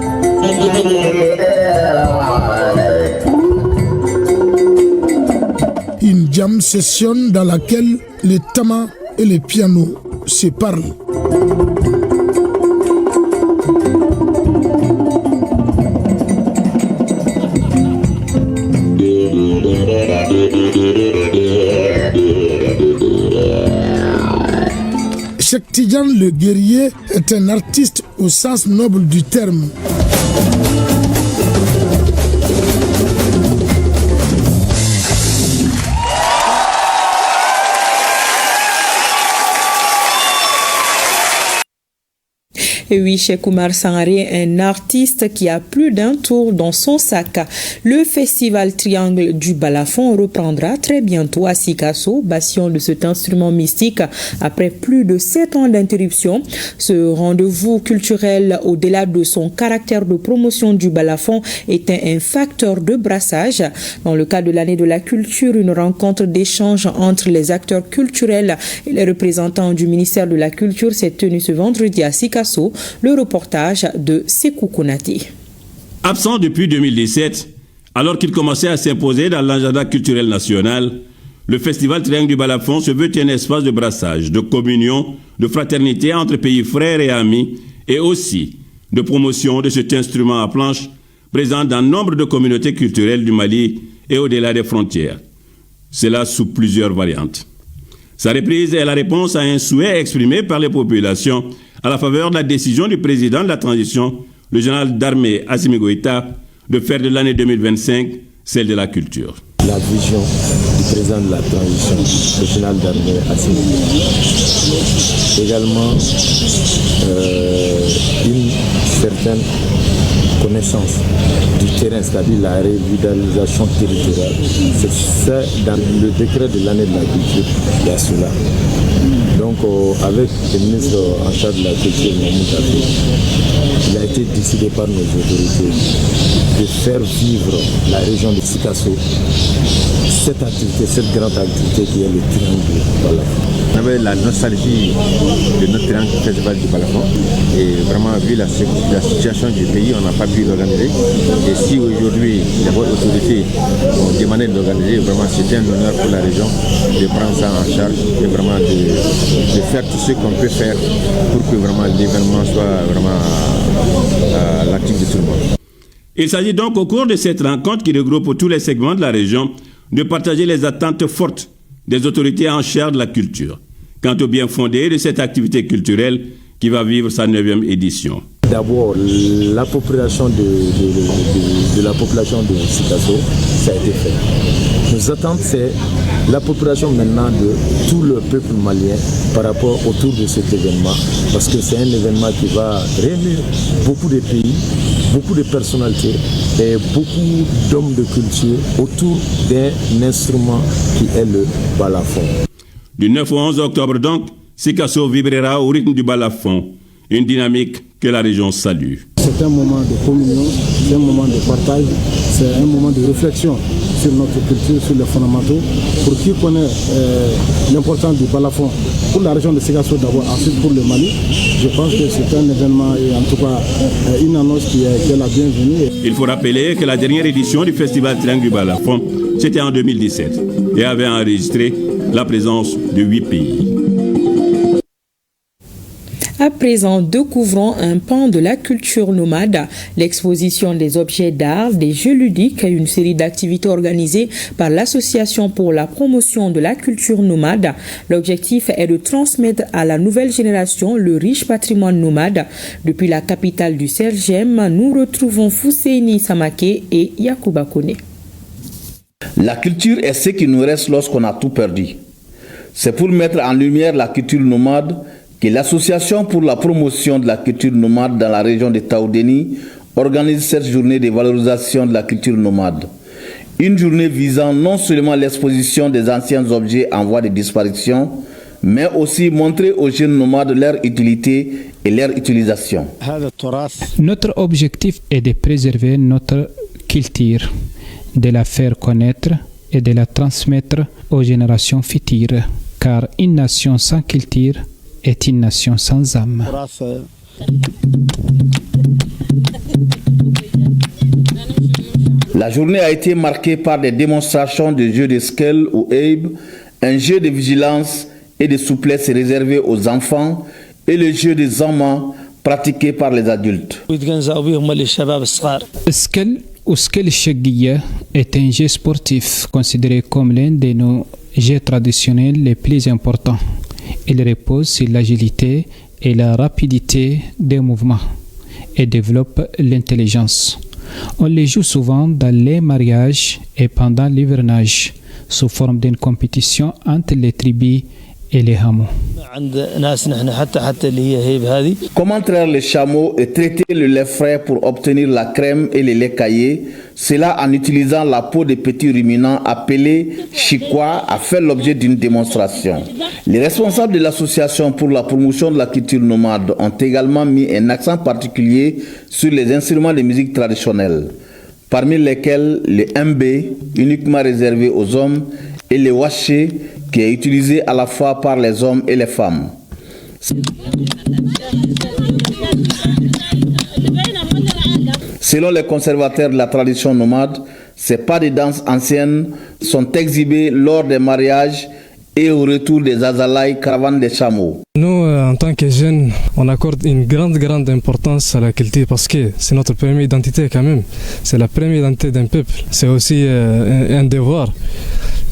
Une jam session dans laquelle le tama et le piano se parlent. Cheikh Tidiane le guerrier est un artiste au sens noble du terme. Et oui, Cheikh Oumar Sangaré est un artiste qui a plus d'un tour dans son sac. Le festival Triangle du Balafon reprendra très bientôt à Sikasso, bastion de cet instrument mystique, après plus de 7 ans d'interruption. Ce rendez-vous culturel, au-delà de son caractère de promotion du Balafon, était un facteur de brassage. Dans le cadre de l'année de la culture, une rencontre d'échange entre les acteurs culturels et les représentants du ministère de la Culture s'est tenue ce vendredi à Sikasso. Le reportage de Sekou Konati. Absent depuis 2017, alors qu'il commençait à s'imposer dans l'agenda culturel national, le festival Triangle du Balafon se veut un espace de brassage, de communion, de fraternité entre pays frères et amis, et aussi de promotion de cet instrument à planche présent dans nombre de communautés culturelles du Mali et au-delà des frontières. Cela sous plusieurs variantes. Sa reprise est la réponse à un souhait exprimé par les populations à la faveur de la décision du président de la transition, le général d'armée Assimi Goïta, de faire de l'année 2025 celle de la culture. La vision du président de la transition, le général d'armée Assimi Goïta. Également, une certaine connaissance du terrain, c'est-à-dire la revitalisation territoriale. C'est ça, dans le décret de l'année de la culture, il y a cela. Donc, avec le ministre en charge de la culture, il a été décidé par nos autorités de faire vivre la région de Sikasso, cette activité, cette grande activité qui est le triangle du Balafon. On avait la nostalgie de notre triangle festival du Balafon et vraiment vu la situation du pays, on n'a pas pu l'organiser. Et si aujourd'hui les autorités ont demandé de l'organiser, vraiment c'était un honneur pour la région de prendre ça en charge et vraiment de faire tout ce qu'on peut faire pour que vraiment l'événement soit vraiment à l'actif de tout le monde. Il s'agit donc au cours de cette rencontre qui regroupe tous les segments de la région de partager les attentes fortes des autorités en charge de la culture quant au bien fondé de cette activité culturelle qui va vivre sa 9e édition. D'abord, l'appropriation de la population de Sikasso, ça a été fait. Nos attentes, c'est l'appropriation maintenant de tout le peuple malien par rapport autour de cet événement, parce que c'est un événement qui va réunir beaucoup de pays, beaucoup de personnalités et beaucoup d'hommes de culture autour d'un instrument qui est le balafon. Du 9 au 11 octobre donc, Sikasso vibrera au rythme du balafon, une dynamique que la région salue. C'est un moment de communion, c'est un moment de partage, c'est un moment de réflexion sur notre culture, sur les fondamentaux. Pour qui connaît l'importance du balafon pour la région de Sikasso d'abord, ensuite pour le Mali, je pense que c'est un événement et en tout cas une annonce qui est la bienvenue. Il faut rappeler que la dernière édition du festival Triangle du Balafon, c'était en 2017 et avait enregistré la présence de 8 pays. À présent, découvrons un pan de la culture nomade, l'exposition des objets d'art, des jeux ludiques et une série d'activités organisées par l'Association pour la promotion de la culture nomade. L'objectif est de transmettre à la nouvelle génération le riche patrimoine nomade. Depuis la capitale du Sergem, nous retrouvons Fousseini Samake et Yacouba Kone. La culture est ce qui nous reste lorsqu'on a tout perdu. C'est pour mettre en lumière la culture nomade que l'Association pour la promotion de la culture nomade dans la région de Taoudéni organise cette journée de valorisation de la culture nomade. Une journée visant non seulement l'exposition des anciens objets en voie de disparition, mais aussi montrer aux jeunes nomades leur utilité et leur utilisation. Notre objectif est de préserver notre culture, de la faire connaître et de la transmettre aux générations futures, car une nation sans culture est une nation sans âme. La journée a été marquée par des démonstrations de jeux de Skell ou Abe, un jeu de vigilance et de souplesse réservé aux enfants et le jeu de Zama pratiqué par les adultes. Skell ou Skell Shagiya est un jeu sportif considéré comme l'un de nos jeux traditionnels les plus importants. Il repose sur l'agilité et la rapidité des mouvements et développe l'intelligence. On les joue souvent dans les mariages et pendant l'hivernage, sous forme d'une compétition entre les tribus et les hameaux. Comment traire les chameaux et traiter le lait frais pour obtenir la crème et les laits caillés, cela en utilisant la peau des petits ruminants appelés chikwa a fait l'objet d'une démonstration. Les responsables de l'association pour la promotion de la culture nomade ont également mis un accent particulier sur les instruments de musique traditionnels, parmi lesquels le mbé, uniquement réservé aux hommes, et le waché, qui est utilisé à la fois par les hommes et les femmes. Selon les conservateurs de la tradition nomade, ces pas de danse anciennes sont exhibés lors des mariages et au retour des azalaï, caravanes des chameaux. Nous, en tant que jeunes, on accorde une grande importance à la culture parce que c'est notre première identité quand même. C'est la première identité d'un peuple. C'est aussi un devoir.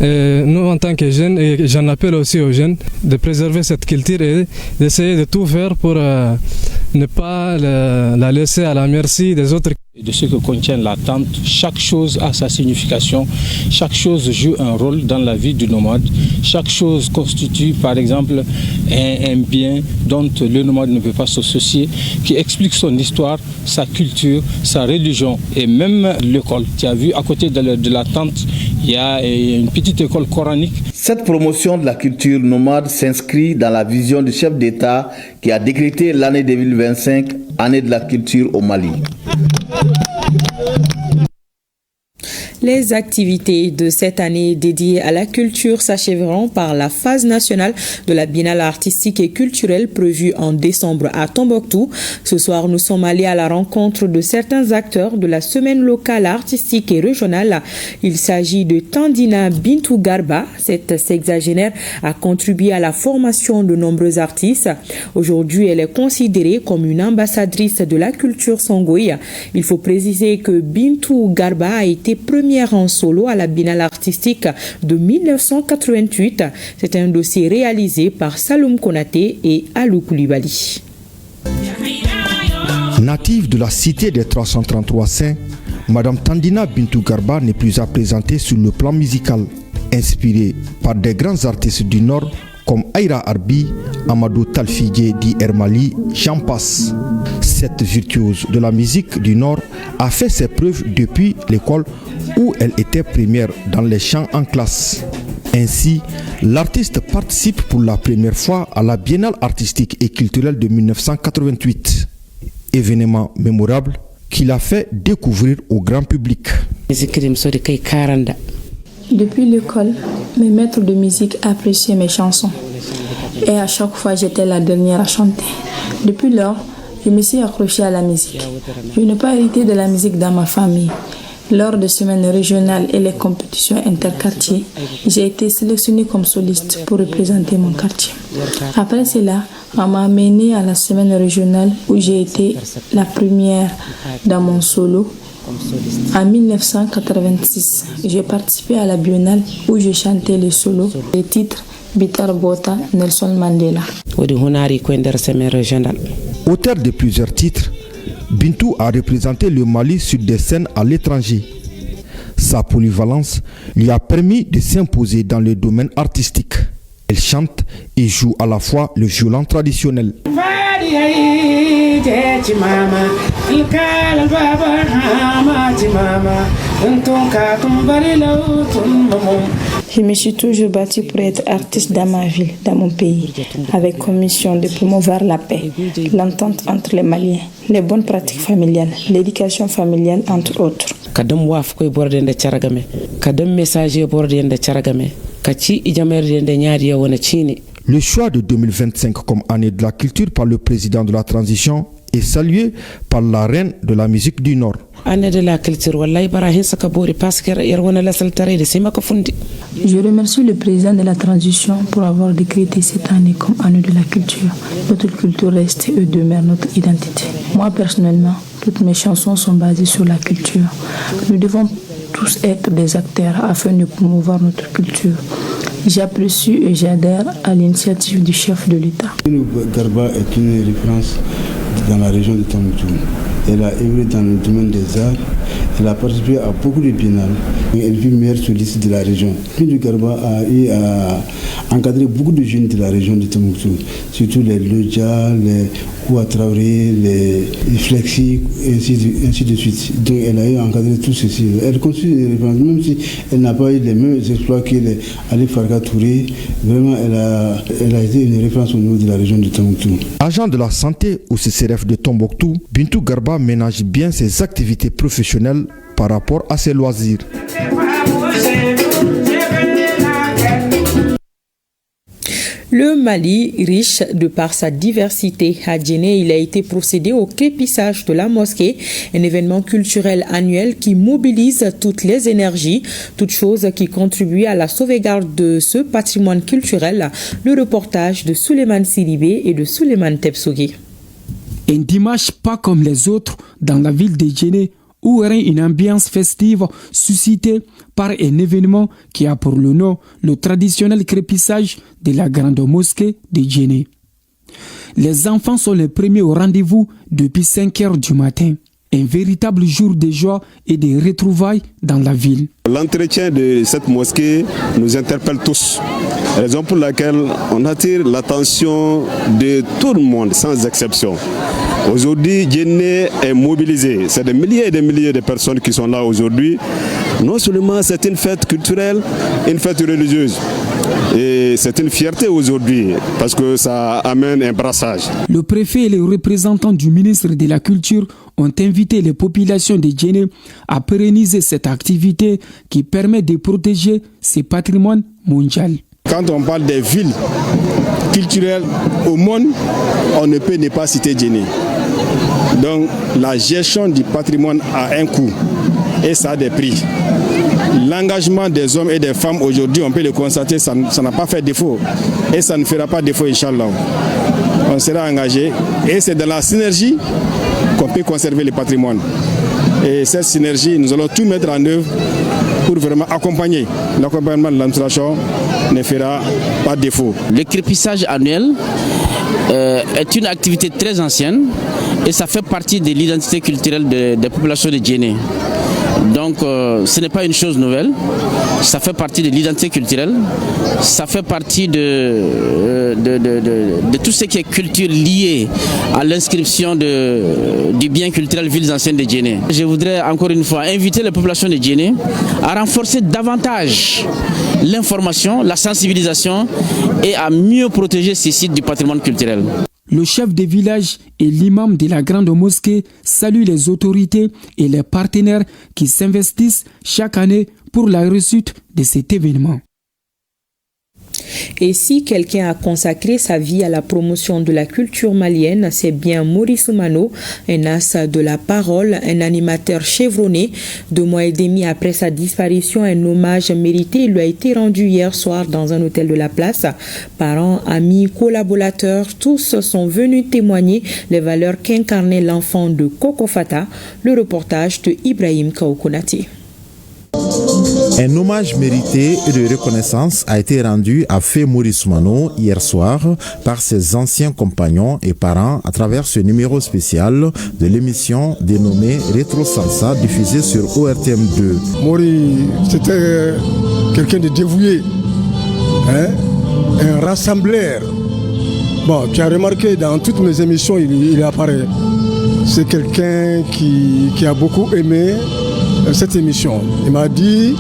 Et nous, en tant que jeunes, et j'en appelle aussi aux jeunes, de préserver cette culture et d'essayer de tout faire pour ne pas la laisser à la merci des autres. De ce que contient la tente, chaque chose a sa signification, chaque chose joue un rôle dans la vie du nomade, chaque chose constitue par exemple un bien dont le nomade ne peut pas s'associer, qui explique son histoire, sa culture, sa religion et même l'école. Tu as vu à côté de la tente, il y a une petite école coranique. Cette promotion de la culture nomade s'inscrit dans la vision du chef d'État qui a décrété l'année 2025, année de la culture au Mali. Les activités de cette année dédiées à la culture s'achèveront par la phase nationale de la Biennale artistique et culturelle prévue en décembre à Tombouctou. Ce soir, nous sommes allés à la rencontre de certains acteurs de la semaine locale artistique et régionale. Il s'agit de Tandina Bintou Garba. Cette sexagénaire a contribué à la formation de nombreux artistes. Aujourd'hui, elle est considérée comme une ambassadrice de la culture songoï. Il faut préciser que Bintou Garba a été première en solo à la Biennale artistique de 1988. C'est un dossier réalisé par Saloum Konaté et Alou Koulibaly. Native de la cité des 333 saints, Madame Tandina Bintou Garba n'est plus à présenter sur le plan musical. Inspirée par des grands artistes du Nord comme Aïra Arbi, Amadou Talfidje dit Hermali, j'en passe. Cette virtuose de la musique du Nord a fait ses preuves depuis l'école où elle était première dans les chants en classe. Ainsi, l'artiste participe pour la première fois à la Biennale artistique et culturelle de 1988. Événement mémorable qu'il a fait découvrir au grand public. Depuis l'école, mes maîtres de musique appréciaient mes chansons. Et à chaque fois, j'étais la dernière à chanter. Depuis lors, je me suis accrochée à la musique. Je n'ai pas hérité de la musique dans ma famille. Lors des semaines régionales et les compétitions interquartiers, j'ai été sélectionnée comme soliste pour représenter mon quartier. Après cela, on m'a amenée à la semaine régionale où j'ai été la première dans mon solo. En 1986, j'ai participé à la biennale où j'ai chanté les solos, les titres Bitar Bota, Nelson Mandela. Auteur de plusieurs titres, Bintou a représenté le Mali sur des scènes à l'étranger. Sa polyvalence lui a permis de s'imposer dans le domaine artistique. Elle chante et joue à la fois le violon traditionnel. Je me suis toujours battue pour être artiste dans ma ville, dans mon pays, avec comme mission de promouvoir la paix, l'entente entre les Maliens, les bonnes pratiques familiales, l'éducation familiale, entre autres. Le choix de 2025 comme année de la culture par le président de la transition est salué par la reine de la musique du Nord. Je remercie le président de la transition pour avoir décrété cette année comme année de la culture. Notre culture reste et demeure notre identité. Moi personnellement, toutes mes chansons sont basées sur la culture. Nous devons tous être des acteurs afin de promouvoir notre culture. J'apprécie et j'adhère à l'initiative du chef de l'État. Garba est une référence dans la région de Tombouctou. Elle a œuvré dans le domaine des arts. Elle a participé à beaucoup de biennales. Elle fut meilleure soliste de la région. Bintou Garba a eu à encadrer beaucoup de jeunes de la région de Tombouctou, surtout les Lodja, les Koua Traoré, les Flexi, et ainsi de suite. Donc elle a eu à encadrer tout ceci. Elle constitue une référence, même si elle n'a pas eu les mêmes exploits que Ali Farka Touré. Vraiment, elle a été une référence au niveau de la région de Tombouctou. Agent de la santé au CCRF de Tombouctou, Bintou Garba ménage bien ses activités professionnelles par rapport à ses loisirs. Le Mali, riche de par sa diversité, à Djenné, il a été procédé au crépissage de la mosquée, un événement culturel annuel qui mobilise toutes les énergies, toutes choses qui contribuent à la sauvegarde de ce patrimoine culturel. Le reportage de Souleymane Sidibé et de Souleymane Tebsogui. Un dimanche pas comme les autres dans la ville de Djenné, où règne une ambiance festive suscitée par un événement qui a pour le nom le traditionnel crépissage de la grande mosquée de Djenné. Les enfants sont les premiers au rendez-vous depuis 5 heures du matin. Un véritable jour de joie et de retrouvailles dans la ville. L'entretien de cette mosquée nous interpelle tous, raison pour laquelle on attire l'attention de tout le monde sans exception. Aujourd'hui, Djenné est mobilisé. C'est des milliers et des milliers de personnes qui sont là aujourd'hui. Non seulement c'est une fête culturelle, une fête religieuse. Et c'est une fierté aujourd'hui parce que ça amène un brassage. Le préfet et les représentants du ministre de la Culture ont invité les populations de Djenné à pérenniser cette activité qui permet de protéger ce patrimoine mondial. Quand on parle des villes culturelles au monde, on ne peut ne pas citer Djenné. Donc la gestion du patrimoine a un coût et ça a des prix. L'engagement des hommes et des femmes aujourd'hui, on peut le constater, ça n'a pas fait défaut et ça ne fera pas défaut, Inch'Allah. On sera engagé et c'est dans la synergie qu'on peut conserver le patrimoine. Et cette synergie, nous allons tout mettre en œuvre pour vraiment accompagner. L'accompagnement de l'administration ne fera pas défaut. Le crépissage annuel est une activité très ancienne et ça fait partie de l'identité culturelle des populations de Djenné. Donc ce n'est pas une chose nouvelle, ça fait partie de l'identité culturelle, ça fait partie de tout ce qui est culture liée à l'inscription du bien culturel villes anciennes de Djenné. Je voudrais encore une fois inviter les populations de Djenné à renforcer davantage l'information, la sensibilisation et à mieux protéger ces sites du patrimoine culturel. Le chef de village et l'imam de la grande mosquée saluent les autorités et les partenaires qui s'investissent chaque année pour la réussite de cet événement. Et si quelqu'un a consacré sa vie à la promotion de la culture malienne, c'est bien Maurice Soumano, un as de la parole, un animateur chevronné. 2 mois et demi après sa disparition, un hommage mérité lui a été rendu hier soir dans un hôtel de la place. Parents, amis, collaborateurs, tous sont venus témoigner les valeurs qu'incarnait l'enfant de Koko Fata. Le reportage de Ibrahim Kaoukonati. Un hommage mérité et de reconnaissance a été rendu à Fé Maurice Soumano hier soir par ses anciens compagnons et parents à travers ce numéro spécial de l'émission dénommée Rétro Salsa diffusée sur ORTM2. Maurice, c'était quelqu'un de dévoué, un rassembleur. Bon, tu as remarqué dans toutes mes émissions, il apparaît. C'est quelqu'un qui a beaucoup aimé cette émission. Il m'a dit,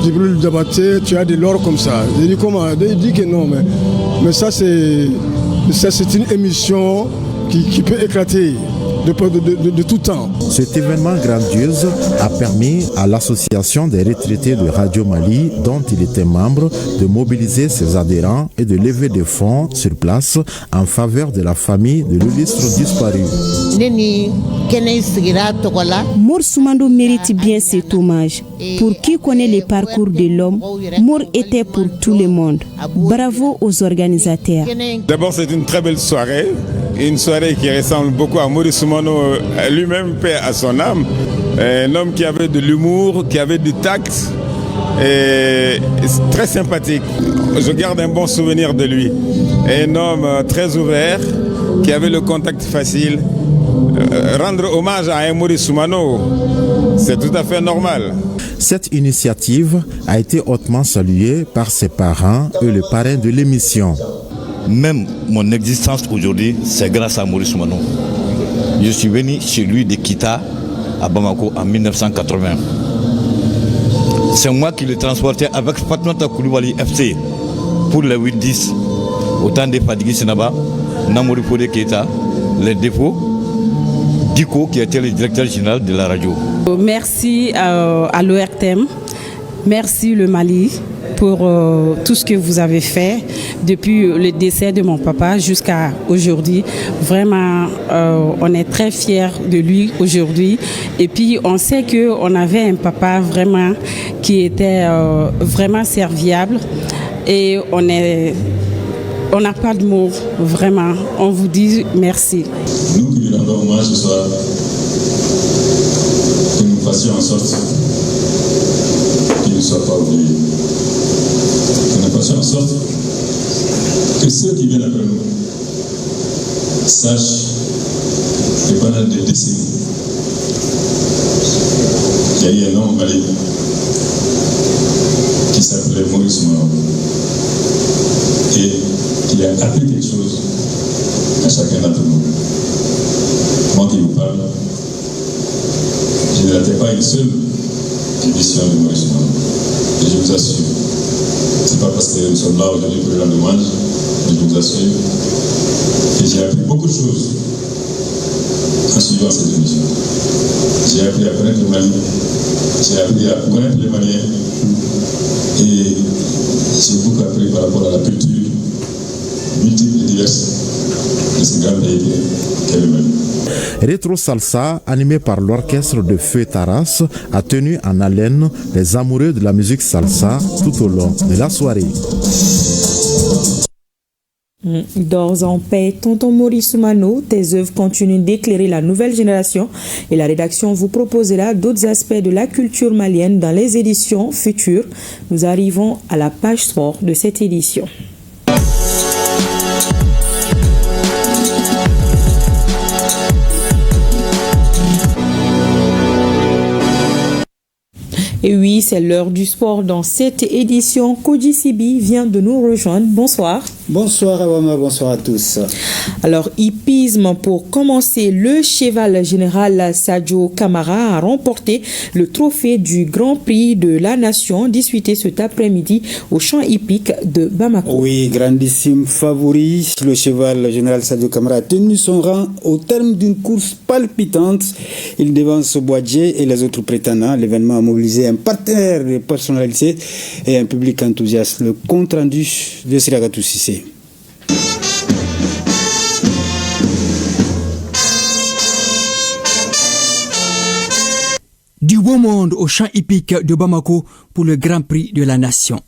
Djibril Diabaté, tu as de l'or comme ça. J'ai dit comment? Il dit que non, mais ça c'est une émission qui peut éclater de tout temps. Cet événement grandiose a permis à l'association des retraités de Radio Mali, dont il était membre, de mobiliser ses adhérents et de lever des fonds sur place en faveur de la famille de l'illustre disparu. Maurice Soumano mérite bien cet hommage. Pour qui connaît le parcours de l'homme, Maurice était pour tout le monde. Bravo aux organisateurs. D'abord, c'est une très belle soirée. Une soirée qui ressemble beaucoup à Maurice Soumano lui-même, paix à son âme. Un homme qui avait de l'humour, qui avait du tact, et très sympathique. Je garde un bon souvenir de lui. Un homme très ouvert, qui avait le contact facile. Rendre hommage à un Maurice Soumano, c'est tout à fait normal. Cette initiative a été hautement saluée par ses parents et le parrain de l'émission. Même mon existence aujourd'hui, c'est grâce à Maurice Soumano. Je suis venu chez lui de Kita à Bamako en 1980. C'est moi qui l'ai transporté avec Fatmata Koulibaly FC pour les 8-10. Autant de Fadigui Senaba, Namori Fodé Keita, les défauts, Diko qui était le directeur général de la radio. Merci à l'ORTM, merci le Mali pour tout ce que vous avez fait depuis le décès de mon papa jusqu'à aujourd'hui. Vraiment, on est très fiers de lui aujourd'hui. Et puis, on sait qu'on avait un papa vraiment qui était vraiment serviable. Et on n'a pas de mots, vraiment. On vous dit merci. Nous qui lui rendons hommage ce soir, que nous fassions en sorte qu'il ne soit pas oublié. Que nous fassions en sorte que ceux qui viennent après nous sachent que pendant des décennies, il y a eu un homme au Mali qui s'appelait Maurice Soumano et qui a appris quelque chose à chacun d'entre nous. Moi qui vous parle, je ne ratais pas une seule édition de Maurice Soumano. Et je vous assure, c'est pas parce que nous sommes là aujourd'hui pour le rendre hommage, mais je vous assure que j'ai appris beaucoup de choses en suivant cette émission. J'ai appris à connaître le Mali, j'ai appris à connaître les Maliens et j'ai beaucoup appris par rapport à la culture multiple et diverse de ce grand pays qu'est le Mali. Rétro Salsa, animé par l'orchestre de Feu Taras, a tenu en haleine les amoureux de la musique salsa tout au long de la soirée. Dors en paix, tonton Maurice Soumano, tes œuvres continuent d'éclairer la nouvelle génération et la rédaction vous proposera d'autres aspects de la culture malienne dans les éditions futures. Nous arrivons à la page sport de cette édition. Et oui, c'est l'heure du sport dans cette édition. Koji Sibi vient de nous rejoindre. Bonsoir. Bonsoir Awama, bonsoir à tous. Alors, hippisme, pour commencer, le cheval général Sadio Camara a remporté le trophée du Grand Prix de la Nation disputé cet après-midi au champ hippique de Bamako. Oui, grandissime favori, le cheval général Sadio Camara a tenu son rang au terme d'une course palpitante. Il devance Boadjé et les autres prétendants. L'événement a mobilisé un parterre de personnalités et un public enthousiaste. Le compte rendu de Siragatou Sissé. Du beau monde au champ hippique de Bamako pour le Grand Prix de la Nation.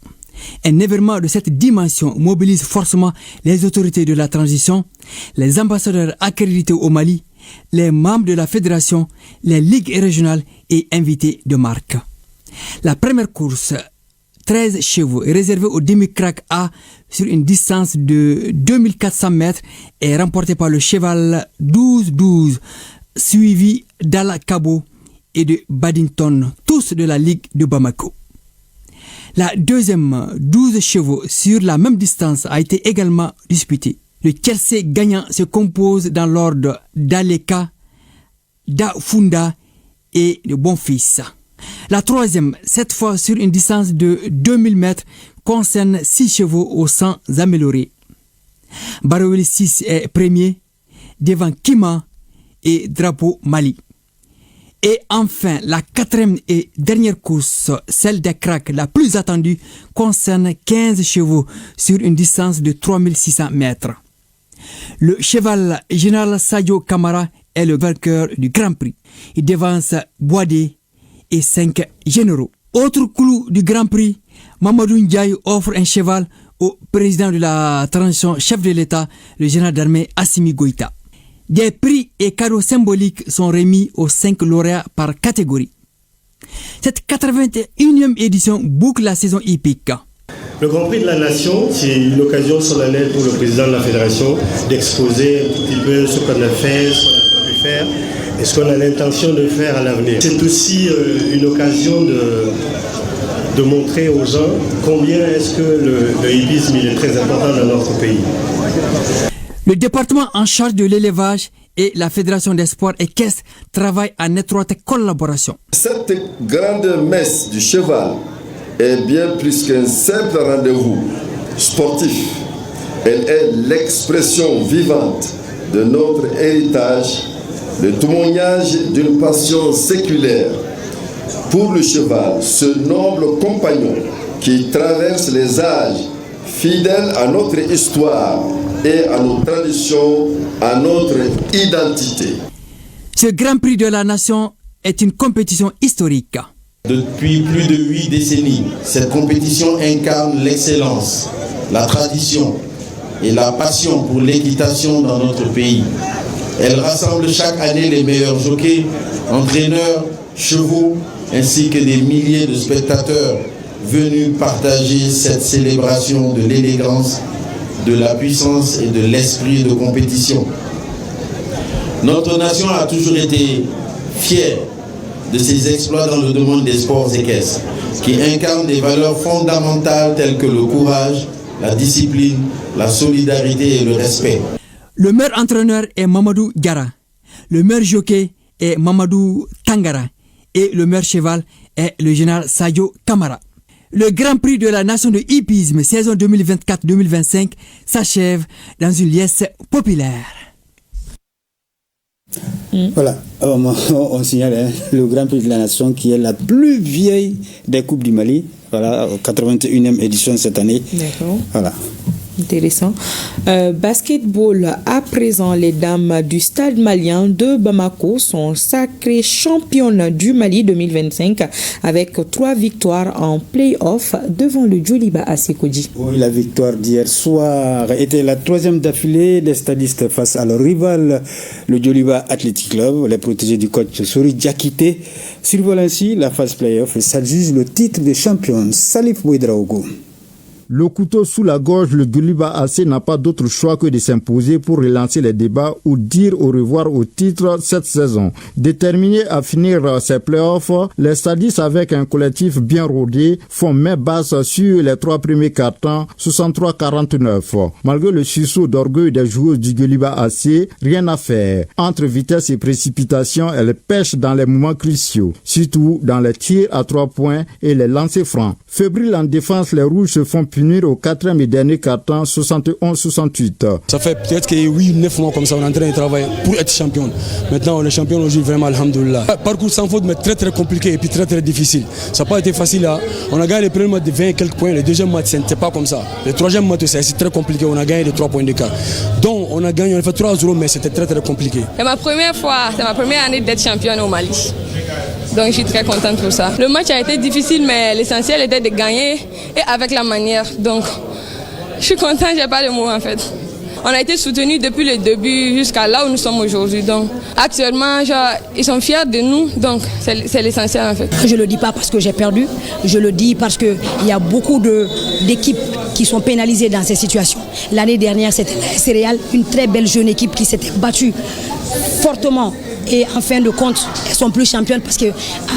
Un événement de cette dimension mobilise forcément les autorités de la transition, les ambassadeurs accrédités au Mali, les membres de la fédération, les ligues régionales et invités de marque. La première course, 13 chevaux, est réservée au demi-crack A sur une distance de 2400 mètres et remportée par le cheval 12-12, suivi d'Ala Kabo et de Baddington, tous de la Ligue de Bamako. La deuxième, 12 chevaux sur la même distance, a été également disputée. Le tiercé gagnant se compose dans l'ordre d'Aleka, d'Afunda et de Bonfils. La troisième, cette fois sur une distance de 2000 mètres, concerne 6 chevaux au sang amélioré. Barouli 6 est premier, devant Kima et Drapeau Mali. Et enfin, la quatrième et dernière course, celle des cracks la plus attendue, concerne 15 chevaux sur une distance de 3600 mètres. Le cheval général Sadio Camara est le vainqueur du Grand Prix. Il devance Boadé et 5 généraux. Autre clou du Grand Prix, Mamadou Ndiaye offre un cheval au président de la transition chef de l'État, le général d'armée Assimi Goïta. Des prix et cadeaux symboliques sont remis aux 5 lauréats par catégorie. Cette 81e édition boucle la saison hippique. Le Grand Prix de la Nation, c'est une occasion solennelle pour le président de la Fédération d'exposer un petit peu ce qu'on a fait, ce qu'on n'a pas pu faire et ce qu'on a l'intention de faire à l'avenir. C'est aussi une occasion de montrer aux gens combien est-ce que le hippisme est très important dans notre pays. Le département en charge de l'élevage et la Fédération des sports équestres travaillent en étroite collaboration. Cette grande messe du cheval est bien plus qu'un simple rendez-vous sportif. Elle est l'expression vivante de notre héritage, le témoignage d'une passion séculaire pour le cheval, ce noble compagnon qui traverse les âges, fidèle à notre histoire et à nos traditions, à notre identité. Ce Grand Prix de la Nation est une compétition historique. Depuis plus de 8 décennies, cette compétition incarne l'excellence, la tradition et la passion pour l'équitation dans notre pays. Elle rassemble chaque année les meilleurs jockeys, entraîneurs, chevaux, ainsi que des milliers de spectateurs venus partager cette célébration de l'élégance, de la puissance et de l'esprit de compétition. Notre nation a toujours été fière de ses exploits dans le domaine des sports équestres, qui incarnent des valeurs fondamentales telles que le courage, la discipline, la solidarité et le respect. Le meilleur entraîneur est Mamadou Diara, le meilleur jockey est Mamadou Tangara et le meilleur cheval est le général Sadio Camara. Le Grand Prix de la Nation de hippisme saison 2024-2025 s'achève dans une liesse populaire. Voilà, on signale le Grand Prix de la Nation qui est la plus vieille des Coupes du Mali. Voilà, 81e édition cette année. D'accord. Voilà. Intéressant. Basketball, à présent, les dames du Stade malien de Bamako sont sacrées championnes du Mali 2025 avec 3 victoires en play-off devant le Djoliba à Sékoudi. Oui, la victoire d'hier soir était la 3e d'affilée des stadistes face à leur rival, le Djoliba Athletic Club, les protégés du coach Sori Diakité, survolent ainsi la phase play-off et s'adjugent le titre de champion. Salif Bouidraogo. Le couteau sous la gorge, le Gueliba AC n'a pas d'autre choix que de s'imposer pour relancer les débats ou dire au revoir au titre cette saison. Déterminé à finir ses playoffs, les Stadis avec un collectif bien rodé font main basse sur les 3 premiers cartons, 63-49. Malgré le sursaut d'orgueil des joueuses du Gueliba AC, rien à faire. Entre vitesse et précipitation, elles pêchent dans les moments cruciaux, surtout dans les tirs à 3 points et les lancers francs. Fébriles en défense, les Rouges se font punir au 4e et dernier carton, 71-68. Ça fait peut-être que 8-9 mois comme ça, on est en train de travailler pour être champion. Maintenant, on est champion aujourd'hui, vraiment, alhamdoulilah. Parcours sans faute, mais très très compliqué et puis très très difficile. Ça n'a pas été facile là. On a gagné le premier match de 20 et quelques points, le deuxième match, c'était pas comme ça. Le troisième match, c'est très compliqué, on a gagné de 3 points d'écart. Donc, on a gagné, on a fait 3-0, mais c'était très très compliqué. C'est ma première fois, c'est ma première année d'être championne au Mali. Donc je suis très contente pour ça. Le match a été difficile, mais l'essentiel était de gagner et avec la manière. Donc je suis contente, j'ai pas de mots en fait. On a été soutenus depuis le début jusqu'à là où nous sommes aujourd'hui. Donc actuellement, ils sont fiers de nous, donc c'est l'essentiel en fait. Je ne le dis pas parce que j'ai perdu, je le dis parce qu'il y a beaucoup d'équipes qui sont pénalisées dans ces situations. L'année dernière, c'était la Céréale, une très belle jeune équipe qui s'était battue fortement. Et en fin de compte, elles sont plus championnes parce qu'à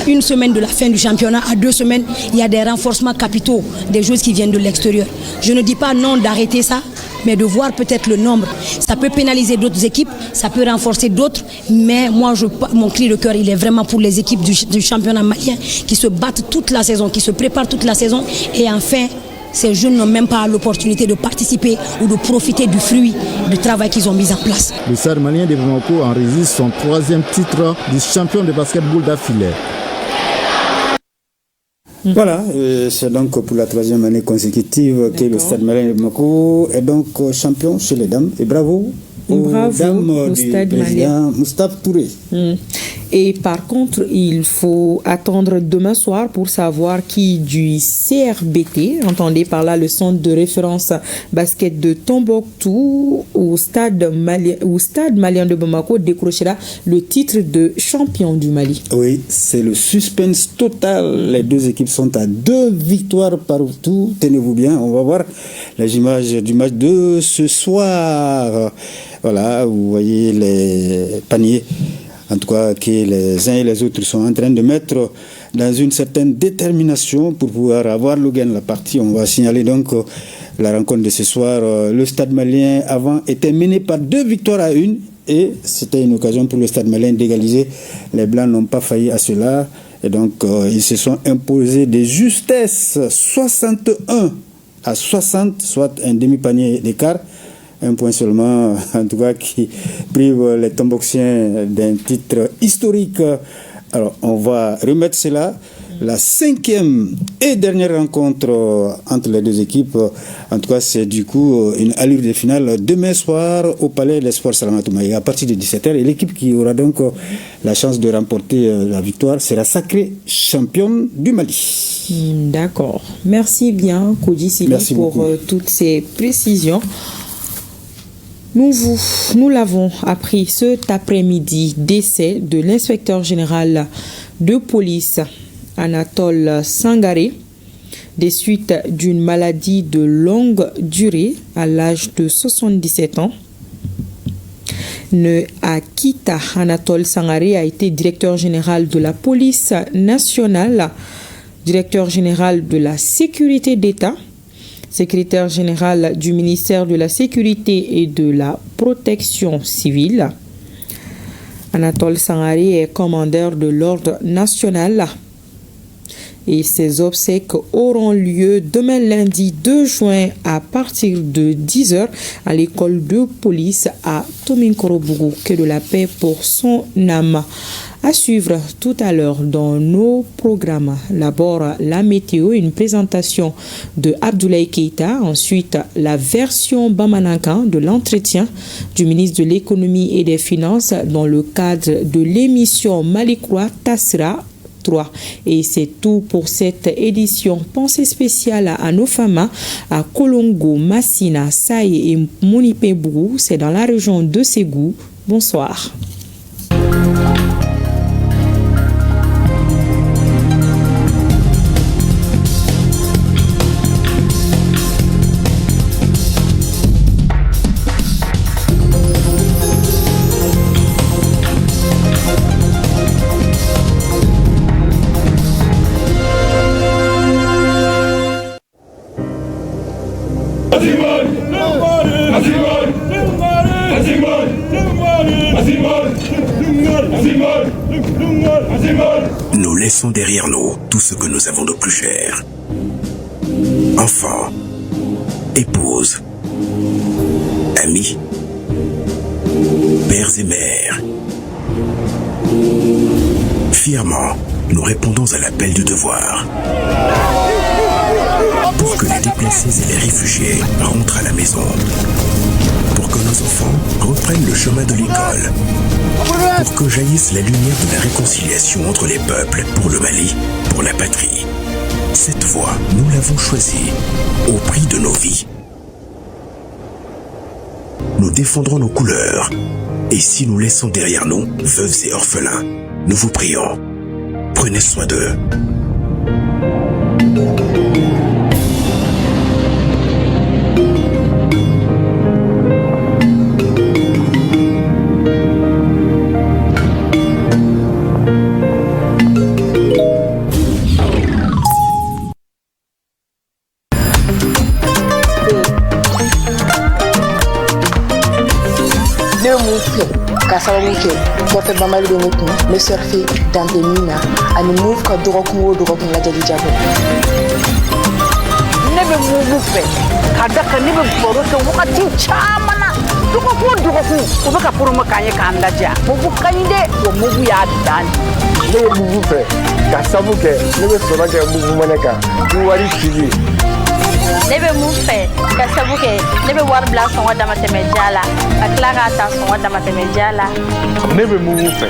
une semaine de la fin du championnat, à 2 semaines, il y a des renforcements capitaux, des joueuses qui viennent de l'extérieur. Je ne dis pas non d'arrêter ça, mais de voir peut-être le nombre. Ça peut pénaliser d'autres équipes, ça peut renforcer d'autres, mais moi, mon cri de cœur, il est vraiment pour les équipes du championnat malien qui se battent toute la saison, qui se préparent toute la saison et enfin, ces jeunes n'ont même pas l'opportunité de participer ou de profiter du fruit du travail qu'ils ont mis en place. Le Stade malien de Bamako enregistre son 3e titre de champion de basketball d'affilée. Voilà, c'est donc pour la 3e année consécutive que le Stade malien de Bamako est donc champion chez les dames. Et bravo aux dames du président Moustapha Touré. Et par contre, il faut attendre demain soir pour savoir qui du CRBT, entendez par là le centre de référence basket de Tombouctou au stade malien de Bamako, décrochera le titre de champion du Mali. Oui, c'est le suspense total. Les 2 équipes sont à 2 victoires partout. Tenez-vous bien, on va voir les images du match de ce soir. Voilà, vous voyez les paniers. En tout cas, que les uns et les autres sont en train de mettre dans une certaine détermination pour pouvoir avoir le gain de la partie. On va signaler donc la rencontre de ce soir. Le Stade malien avant était mené par 2 victoires à 1 et c'était une occasion pour le Stade malien d'égaliser. Les Blancs n'ont pas failli à cela et donc ils se sont imposés de justesse 61 à 60, soit un demi-panier d'écart. Un point seulement, en tout cas, qui prive les Tomboxiens d'un titre historique. Alors, on va remettre cela. La 5e et dernière rencontre entre les 2 équipes. En tout cas, c'est du coup une allure de finale demain soir au Palais des Sports Salamatouma à partir de 17h. Et l'équipe qui aura donc la chance de remporter la victoire sera sacrée championne du Mali. D'accord. Merci bien, Kodji Sili, pour toutes ces précisions. Nous l'avons appris cet après-midi, décès de l'inspecteur général de police Anatole Sangaré des suites d'une maladie de longue durée à l'âge de 77 ans. Akita Anatole Sangaré a été directeur général de la police nationale, directeur général de la sécurité d'État, secrétaire général du ministère de la Sécurité et de la Protection civile. Anatole Sangaré est commandeur de l'ordre national et ses obsèques auront lieu demain lundi 2 juin à partir de 10h à l'école de police à Tominkorobougou. Que de la paix pour son âme. À suivre tout à l'heure dans nos programmes. D'abord la météo, une présentation de Abdoulaye Keïta. Ensuite la version Bamanankan de l'entretien du ministre de l'économie et des finances dans le cadre de l'émission Malikroa Tassra 3. Et c'est tout pour cette édition. Pensée spéciale à nos femmes à Kolongo, Massina, Saï et Monipebougou. C'est dans la région de Ségou. Bonsoir. Nous laissons derrière nous tout ce que nous avons de plus cher. Enfants, épouses, amis, pères et mères. Fièrement, nous répondons à l'appel du devoir. Pour que les déplacés et les réfugiés rentrent à la maison. Pour que nos enfants reprennent le chemin de l'école. Pour que jaillisse la lumière de la réconciliation entre les peuples, pour le Mali, pour la patrie. Cette voie, nous l'avons choisie, au prix de nos vies. Nous défendrons nos couleurs. Et si nous laissons derrière nous veuves et orphelins, nous vous prions, prenez soin d'eux. Ka sababu kɛ kɔfɛ banbali bɛ ne kun n bɛ surfe dante min na ani move ka dɔgɔkun o dɔgɔkun lajɛli jabo ne bɛ move fɛ ka da kan ne bɛ baro kɛ wagati caman na dɔgɔkun o dɔgɔkun u bɛ ka promo k'an ye k'an ladiya move ka ɲi dɛ wa move y'a dan ne bɛ move fɛ ka sabu kɛ ne bɛ sɔrɔ kɛ move mɛnɛ kan ni wari fili ne bɛ mun fɛ ka sabu kɛ ne bɛ wari bila sɔngɔ damatɛmɛ ja la ka tila k'a ta sɔngɔ damatɛmɛ ja la ne bɛ mun fɛ